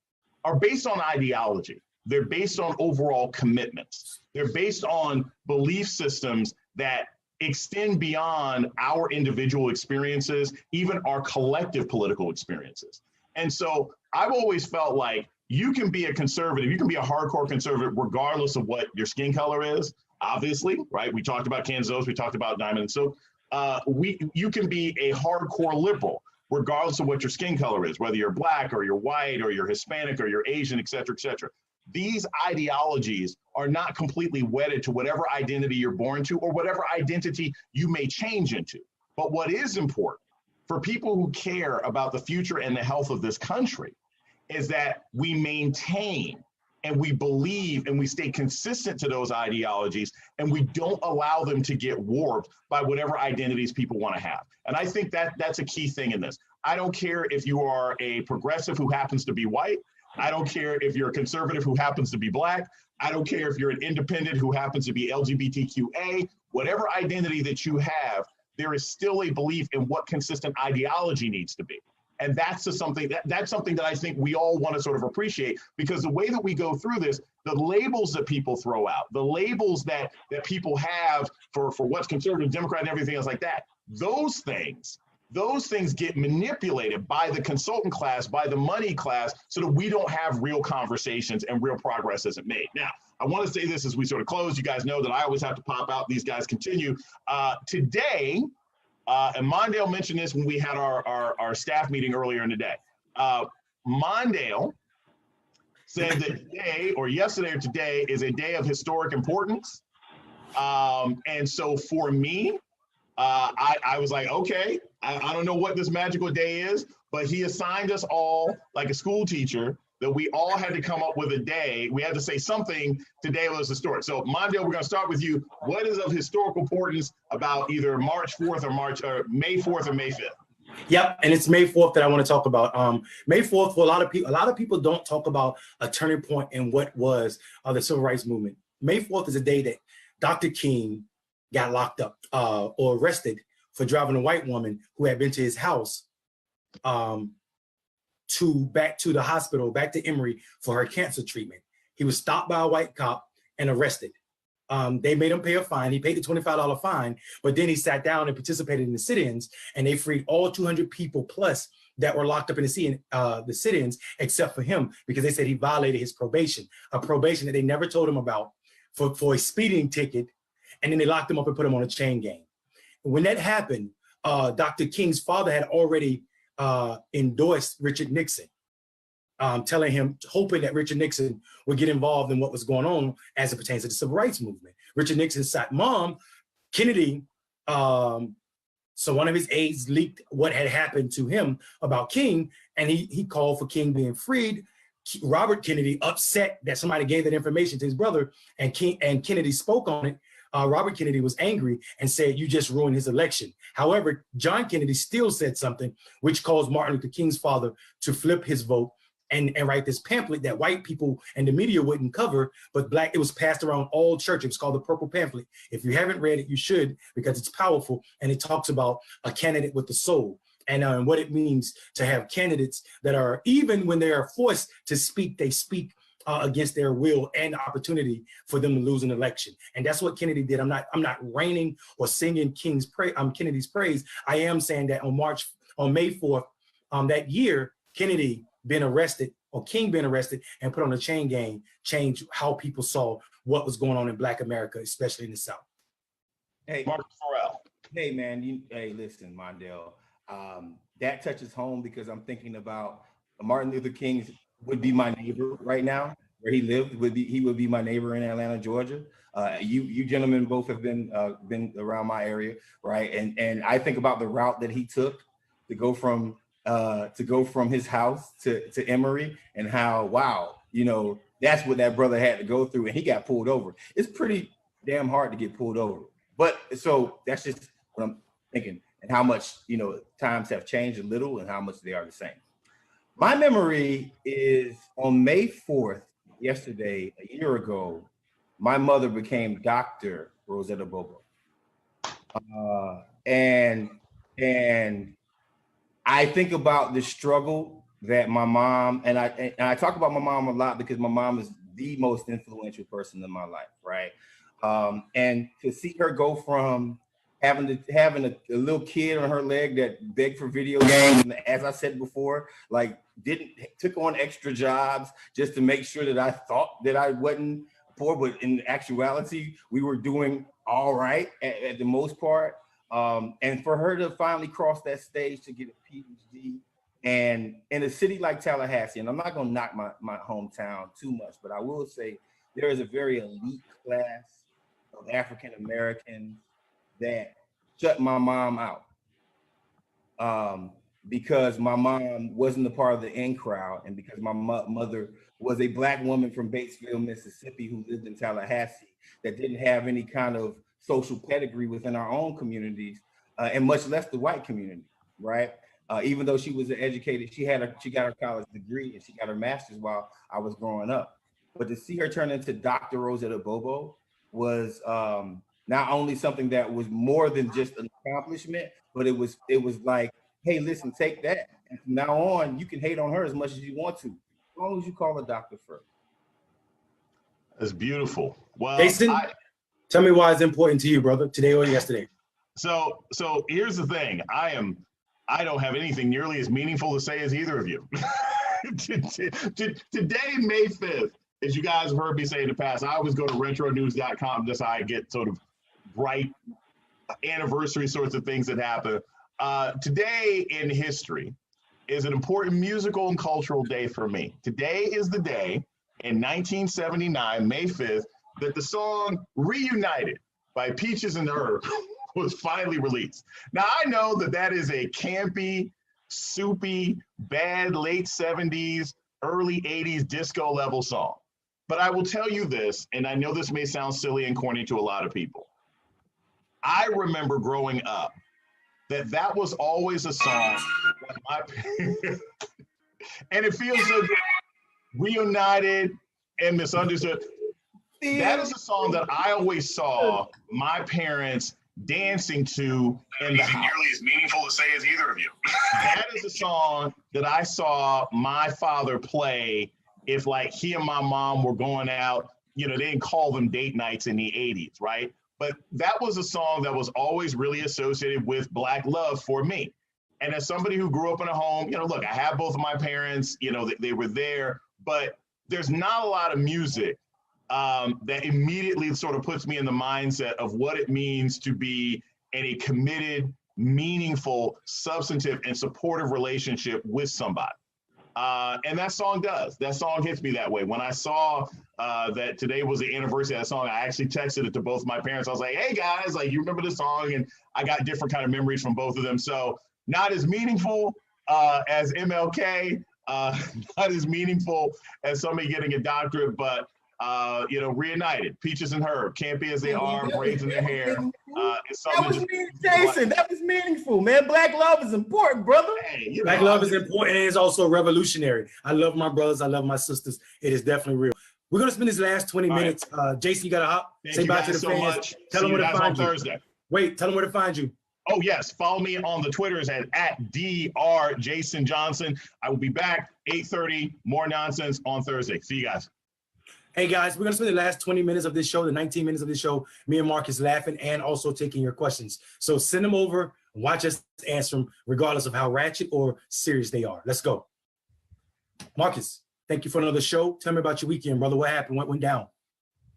are based on ideology. They're based on overall commitments. They're based on belief systems that extend beyond our individual experiences, even our collective political experiences. And so I've always felt like you can be a conservative, you can be a hardcore conservative, regardless of what your skin color is, obviously, right? We talked about Kansas, we talked about Diamond and Silk. You can be a hardcore liberal, regardless of what your skin color is, whether you're Black or you're white or you're Hispanic or you're Asian, et cetera, et cetera. These ideologies are not completely wedded to whatever identity you're born to or whatever identity you may change into. But what is important for people who care about the future and the health of this country is that we maintain and we believe and we stay consistent to those ideologies, and we don't allow them to get warped by whatever identities people want to have. And I think that that's a key thing in this. I don't care if you are a progressive who happens to be white. I don't care if you're a conservative who happens to be Black. I don't care if you're an independent who happens to be LGBTQA. Whatever identity that you have, there is still a belief in what consistent ideology needs to be. And that's something that I think we all want to sort of appreciate, because the way that we go through this, the labels that people throw out, the labels that people have for what's conservative, Democrat, and everything else like that, those things get manipulated by the consultant class, by the money class, so that we don't have real conversations and real progress isn't made. Now, I want to say this as we sort of close. You guys know that I always have to pop out. These guys continue. Today, and Mondale mentioned this when we had our staff meeting earlier in the day. Mondale said that today, or yesterday or today, is a day of historic importance. And so for me, I was like, okay, I don't know what this magical day is, but he assigned us all, like a school teacher, that we all had to come up with a day. We had to say something today was historic. So Mondale, we're going to start with you. What is of historical importance about either March 4th or May 4th or May 5th? Yep, and it's May 4th that I want to talk about. May 4th, for a lot of people don't talk about a turning point in what was the civil rights movement. May 4th is a day that Dr. King got locked up or arrested for driving a white woman who had been to his house back to the hospital, back to Emory for her cancer treatment. He was stopped by a white cop and arrested. They made him pay a fine. He paid the $25 fine, but then he sat down and participated in the sit-ins, and they freed all 200 people plus that were locked up in the sit-ins, except for him, because they said he violated his probation, a probation that they never told him about for a speeding ticket, and then they locked him up and put him on a chain gang. When that happened, Dr. King's father had already endorsed Richard Nixon, telling him, hoping that Richard Nixon would get involved in what was going on as it pertains to the civil rights movement. Richard Nixon's mom, Kennedy, so one of his aides leaked what had happened to him about King, and he called for King being freed. Robert Kennedy, upset that somebody gave that information to his brother, and Kennedy spoke on it. Robert Kennedy was angry and said, "You just ruined his election." However, John Kennedy still said something which caused Martin Luther King's father to flip his vote and write this pamphlet that white people and the media wouldn't cover, but it was passed around all churches. It was called the Purple Pamphlet. If you haven't read it, you should, because it's powerful, and it talks about a candidate with the soul and what it means to have candidates that are, even when they are forced to speak, they speak against their will and opportunity for them to lose an election. And that's what Kennedy did. I'm not raining or singing Kennedy's praise. I am saying that on May 4th, that year, King being arrested and put on a chain gang changed how people saw what was going on in Black America, especially in the South. Hey, Marcus Farrell. Hey man, listen, Mondale, that touches home because I'm thinking about Martin Luther King would be my neighbor right now, where he lived. He would be my neighbor in Atlanta, Georgia. You gentlemen both have been around my area, right? And I think about the route that he took to go from his house to Emory, and how, wow, that's what that brother had to go through, and he got pulled over. It's pretty damn hard to get pulled over. But so that's just what I'm thinking, and how much times have changed a little and how much they are the same. My memory is on May 4th, yesterday, a year ago, my mother became Dr. Rosetta Bobo. And I think about the struggle that my mom, and I talk about my mom a lot because my mom is the most influential person in my life, right? And to see her go from having a little kid on her leg that begged for video games, and as I said before, like took on extra jobs just to make sure that I thought that I wasn't poor, but in actuality, we were doing all right at the most part. And for her to finally cross that stage to get a PhD, and in a city like Tallahassee, and I'm not going to knock my hometown too much, but I will say there is a very elite class of African Americans that shut my mom out because my mom wasn't a part of the in crowd, and because my mother was a Black woman from Batesville, Mississippi, who lived in Tallahassee, that didn't have any kind of social pedigree within our own communities, and much less the white community, right? Even though she was an educated, she got her college degree and she got her master's while I was growing up. But to see her turn into Dr. Rosetta Bobo was not only something that was more than just an accomplishment, but it was like, hey, listen, take that. And from now on, you can hate on her as much as you want to, as long as you call a doctor first. That's beautiful. Well, Jason, tell me why it's important to you, brother, today or yesterday. So here's the thing. I don't have anything nearly as meaningful to say as either of you. Today, May 5th, as you guys have heard me say in the past, I always go to retronews.com just so I get sort of bright anniversary sorts of things that happen. Today in history is an important musical and cultural day for me. Today is the day in 1979, May 5th, that the song Reunited by Peaches and Herb was finally released. Now, I know that is a campy, soupy, bad late 70s, early 80s disco level song. But I will tell you this, and I know this may sound silly and corny to a lot of people. I remember growing up that was always a song that my and it feels so good. Reunited and Misunderstood. That is a song that I always saw my parents dancing to in the house. Nearly as meaningful to say as either of you. That is a song that I saw my father play if like he and my mom were going out. You know, they didn't call them date nights in the 80s, right? But that was a song that was always really associated with Black love for me. And as somebody who grew up in a home, you know, look, I have both of my parents, you know, they were there, but there's not a lot of music that immediately sort of puts me in the mindset of what it means to be in a committed, meaningful, substantive, and supportive relationship with somebody. And that song does. That song hits me that way. When I saw that today was the anniversary of that song, I actually texted it to both my parents. I was like, hey guys, like, you remember this song? And I got different kind of memories from both of them. So not as meaningful as MLK, not as meaningful as somebody getting a doctorate, but you know, reunited, Peaches and Herb, campy as they are, braids in their hair. Jason, that was meaningful, man. Black love is important, brother. Hey, Black love is important, and it's also revolutionary. I love my brothers. I love my sisters. It is definitely real. We're going to spend this last 20 minutes. Jason, you got to hop. Say bye to the fans. Much. Tell them where to find you. Thursday. Wait, tell them where to find you. Oh, yes. Follow me on the Twitters at Dr. Jason Johnson. I will be back 8:30. More nonsense on Thursday. See you guys. Hey guys, we're gonna spend the last 20 minutes of this show, the 19 minutes of this show, me and Marcus laughing and also taking your questions. So send them over, watch us answer them, regardless of how ratchet or serious they are. Let's go. Marcus, thank you for another show. Tell me about your weekend, brother. What happened? What went down?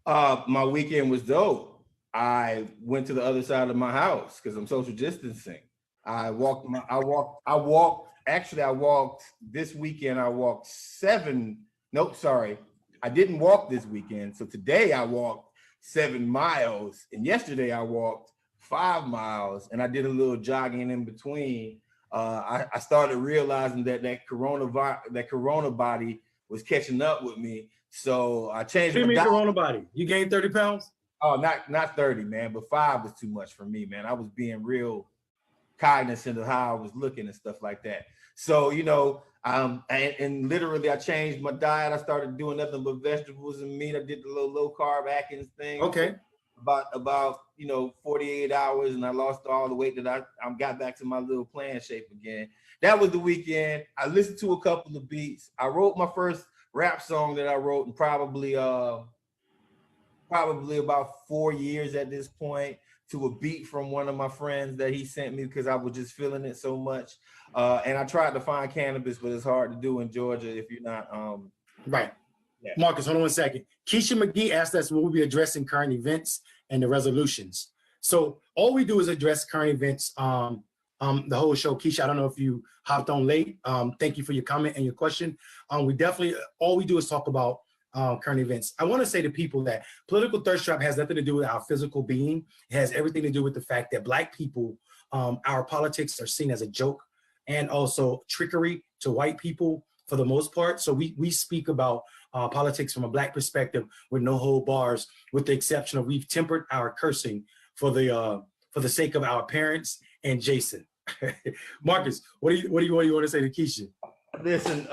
My weekend was dope. I went to the other side of my house because I'm social distancing. I walked this weekend. I walked I didn't walk this weekend. So today I walked 7 miles, and yesterday I walked 5 miles, and I did a little jogging in between. I started realizing that corona body was catching up with me. So I changed my diet. Corona body? You gained 30 pounds? Oh, not 30, man, but 5 was too much for me, man. I was being real cognizant of how I was looking and stuff like that. So, you know, And literally I changed my diet. I started doing nothing but vegetables and meat. I did the little low carb Atkins thing. Okay. About 48 hours, and I lost all the weight that I got back to my little plan shape again. That was the weekend. I listened to a couple of beats. I wrote my first rap song that I wrote in probably about 4 years at this point, to a beat from one of my friends that he sent me because I was just feeling it so much. And I tried to find cannabis, but it's hard to do in Georgia if you're not Right. Yeah. Marcus, hold on 1 second. Keisha McGee asked us, will we be addressing current events and the resolutions? So all we do is address current events the whole show. Keisha, I don't know if you hopped on late. Thank you for your comment and your question. We definitely, all we do is talk about current events. I want to say to people that political thirst trap has nothing to do with our physical being. It has everything to do with the fact that Black people, our politics are seen as a joke and also trickery to white people for the most part. So we speak about politics from a Black perspective with no hold bars, with the exception of we've tempered our cursing for the sake of our parents and Jason. Marcus, what do you want to say to Keisha? Listen,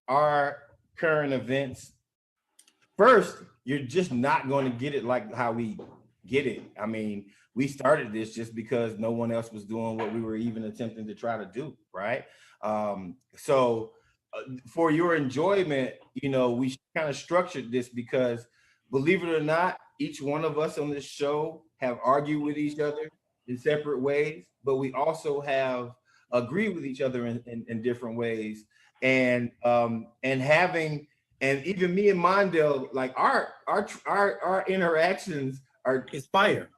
our current events. First, you're just not going to get it like how we get it. I mean, we started this just because no one else was doing what we were even attempting to try to do, right? So for your enjoyment, we kind of structured this because, believe it or not, each one of us on this show have argued with each other in separate ways, but we also have agreed with each other in different ways. And having, and even me and Mondale, like our interactions are fire.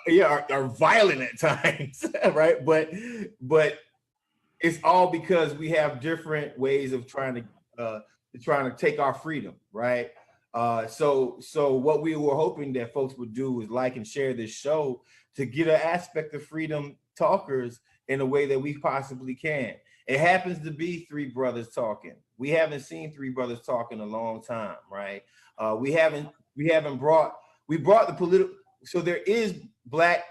Yeah, are violent at times, right? But it's all because we have different ways of trying to take our freedom, right? So what we were hoping that folks would do is like and share this show to get an aspect of freedom talkers in a way that we possibly can. It happens to be three brothers talking. We haven't seen three brothers talk in a long time, right? We brought the political, so there is Black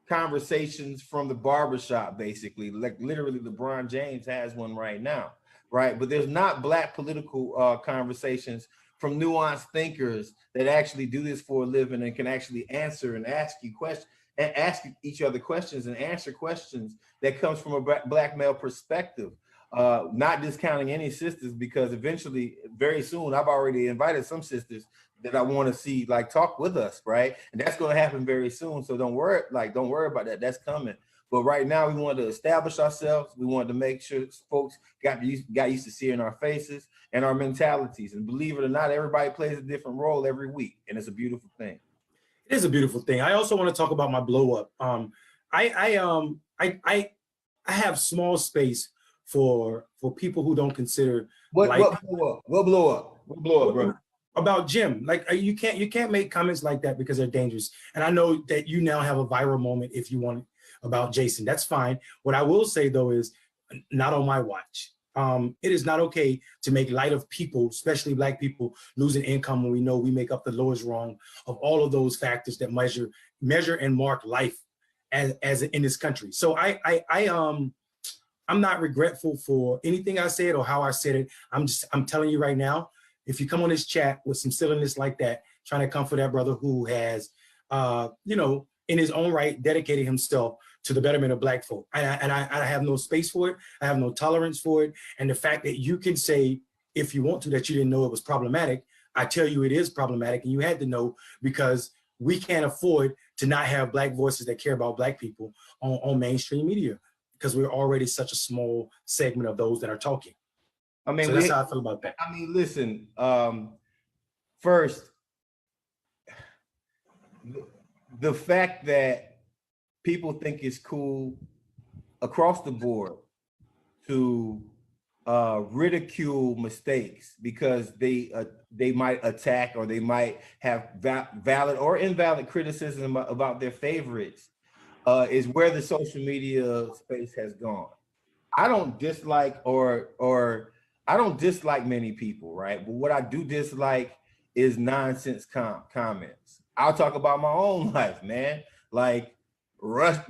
conversations from the barbershop, basically, like literally LeBron James has one right now, right? But there's not Black political conversations from nuanced thinkers that actually do this for a living and can actually answer and ask you questions and ask each other questions and answer questions that comes from a Black male perspective. Not discounting any sisters, because eventually, very soon, I've already invited some sisters that I want to see like talk with us, right? And that's going to happen very soon. So don't worry about that. That's coming. But right now, we want to establish ourselves. We wanted to make sure folks got used to seeing our faces and our mentalities. And believe it or not, everybody plays a different role every week, and it's a beautiful thing. It is a beautiful thing. I also want to talk about my blow up. I have small space for people who don't consider what blow up, bro. About Jim. Like you can't make comments like that because they're dangerous. And I know that you now have a viral moment if you want about Jason. That's fine. What I will say though is not on my watch. It is not okay to make light of people, especially Black people, losing income when we know we make up the lowest rung of all of those factors that measure and mark life as in this country. So I'm not regretful for anything I said or how I said it. I'm telling you right now, if you come on this chat with some silliness like that, trying to come for that brother who has, in his own right, dedicated himself to the betterment of Black folk. And I have no space for it. I have no tolerance for it. And the fact that you can say, if you want to, that you didn't know it was problematic, I tell you it is problematic, and you had to know, because we can't afford to not have Black voices that care about Black people on mainstream media, because we're already such a small segment of those that are talking. I mean, so that's how I feel about that. I mean, listen, first, the fact that people think it's cool across the board to ridicule mistakes because they might attack or they might have valid or invalid criticism about their favorites is where the social media space has gone. I don't dislike I don't dislike many people, right? But what I do dislike is nonsense comments. I'll talk about my own life, man. Like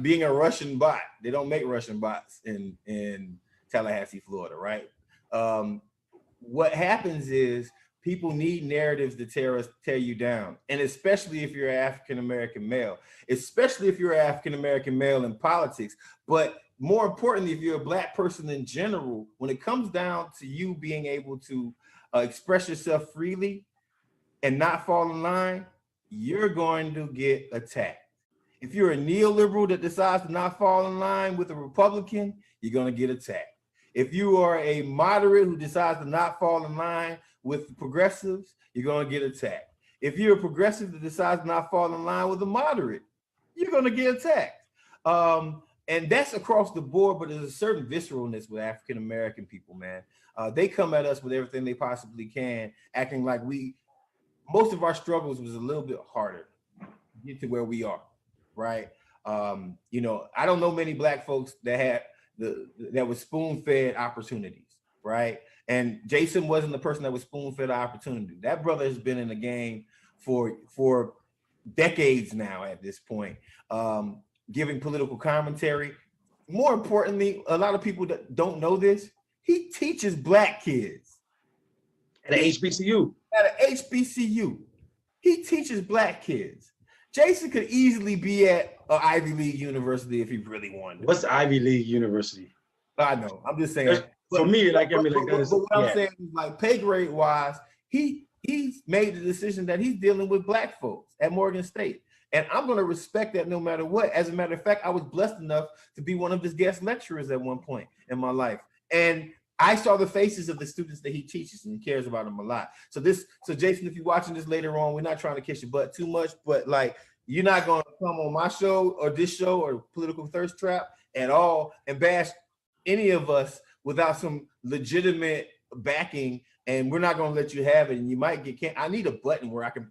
being a Russian bot. They don't make Russian bots in Tallahassee, Florida, right? What happens is people need narratives to tear you down. And especially if you're an African-American male, especially if you're an African-American male in politics, but more importantly, if you're a Black person in general, when it comes down to you being able to express yourself freely and not fall in line, you're going to get attacked. If you're a neoliberal that decides to not fall in line with a Republican, you're going to get attacked. If you are a moderate who decides to not fall in line with progressives, you're going to get attacked. If you're a progressive that decides to not fall in line with a moderate, you're going to get attacked. And that's across the board, but there's a certain visceralness with African-American people, man. They come at us with everything they possibly can, acting like most of our struggles was a little bit harder to get to where we are, right? You know, I don't know many Black folks that had that was spoon-fed opportunities, right? And Jason wasn't the person that was spoon-fed opportunity. That brother has been in the game for decades now at this point, giving political commentary. More importantly, a lot of people that don't know this, he teaches Black kids. At a HBCU. At a HBCU. He teaches Black kids. Jason could easily be at an Ivy League university if he really wanted. What's Ivy League University? I know. I'm just saying. For me, like, I mean, like, but what I'm saying is, like, pay grade wise, he's made the decision that he's dealing with Black folks at Morgan State. And I'm going to respect that no matter what. As a matter of fact, I was blessed enough to be one of his guest lecturers at one point in my life. And I saw the faces of the students that he teaches, and he cares about them a lot. So Jason, if you're watching this later on, we're not trying to kiss your butt too much, but like, you're not going to come on my show or this show or Political Thirst Trap at all and bash any of us without some legitimate backing, and we're not going to let you have it. And you might get I need a button where I can.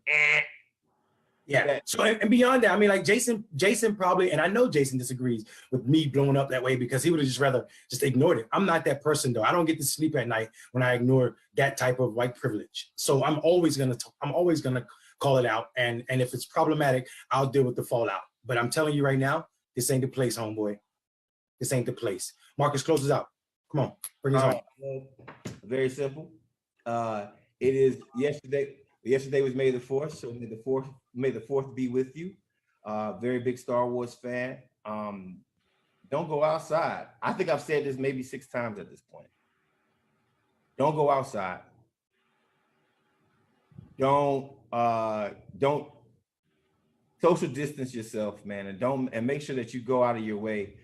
Yeah. So, and beyond that, I mean, like, Jason probably, and I know Jason disagrees with me blowing up that way because he would have just rather just ignored it. I'm not that person, though. I don't get to sleep at night when I ignore that type of white privilege. So I'm always gonna call it out, and if it's problematic, I'll deal with the fallout. But I'm telling you right now, this ain't the place, homeboy. This ain't the place. Marcus, close us out. Come on, bring us home. Very simple. It is yesterday. Yesterday was May the 4th, so May the 4th be with you. Very big Star Wars fan. Don't go outside. I think I've said this maybe 6 times at this point. Don't go outside. Don't social distance yourself, man, and make sure that you go out of your way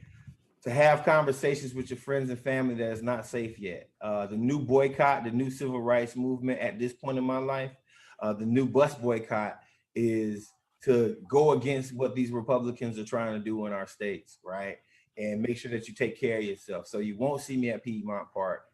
to have conversations with your friends and family that is not safe yet. The new boycott, the new civil rights movement at this point in my life, the new bus boycott is to go against what these Republicans are trying to do in our states, right? And make sure that you take care of yourself. So you won't see me at Piedmont Park.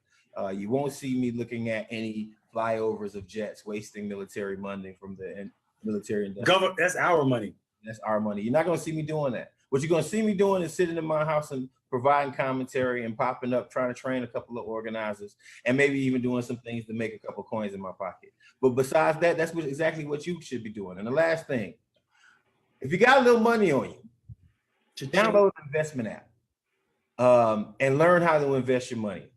You won't see me looking at any flyovers of jets wasting military money from the military. That's our money. That's our money. You're not going to see me doing that. What you're going to see me doing is sitting in my house and providing commentary and popping up, trying to train a couple of organizers, and maybe even doing some things to make a couple of coins in my pocket. But besides that, that's exactly what you should be doing. And the last thing, if you got a little money on you, to download an investment app and learn how to invest your money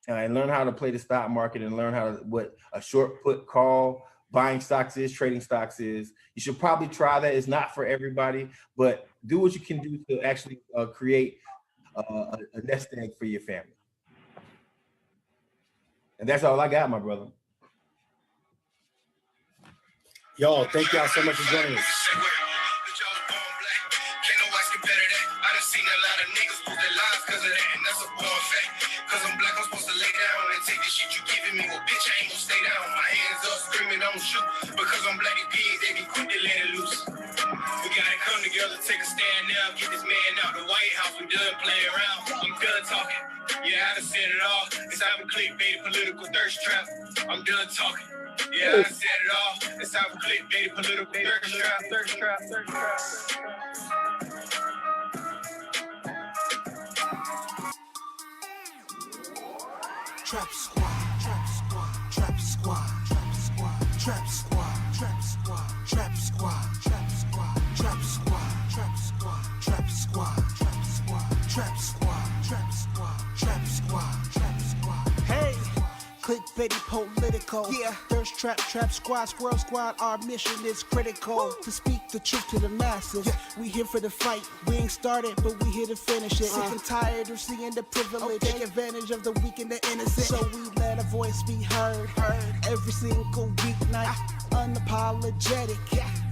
and learn how to play the stock market and learn what a short put call buying stocks is, trading stocks is. You should probably try that. It's not for everybody, but do what you can do to actually create a nest egg for your family. And that's all I got, my brother. Y'all, thank y'all so much for joining us. Take a stand now, get this man out the White House. We done playing around. I'm done talking. Yeah, I done said it all. It's time for clickbait, political thirst trap. I'm done talking. Yeah, I done said it all. It's time for clickbait, political thirst trap. Thirst trap. Thirst trap. Trap squad, trap squad, trap squad, trap squad, trap squad, trap squad, trap squad, trap squad, trap squad, trap squad, trap squad, trap squad, trap squad, trap squad, trap squad, trap clickbaity, political. Yeah, thirst trap, trap squad, squirrel squad. Our mission is critical to speak the truth to the masses. We here for the fight. We ain't started, but we here to finish it. Sick and tired of seeing the privilege, take advantage of the weak and the innocent. So we let our voice be heard every single weeknight. Unapologetic.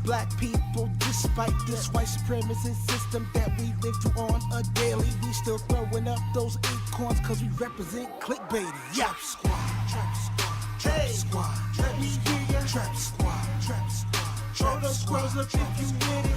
Black people, despite this white supremacist system that we live through on a daily, we still throwing up those acorns cause we represent clickbaity. Trap squad, trap squad, trap squad, Let me hear ya. trap squad, trap squad, Throw those squirrels up if you with it.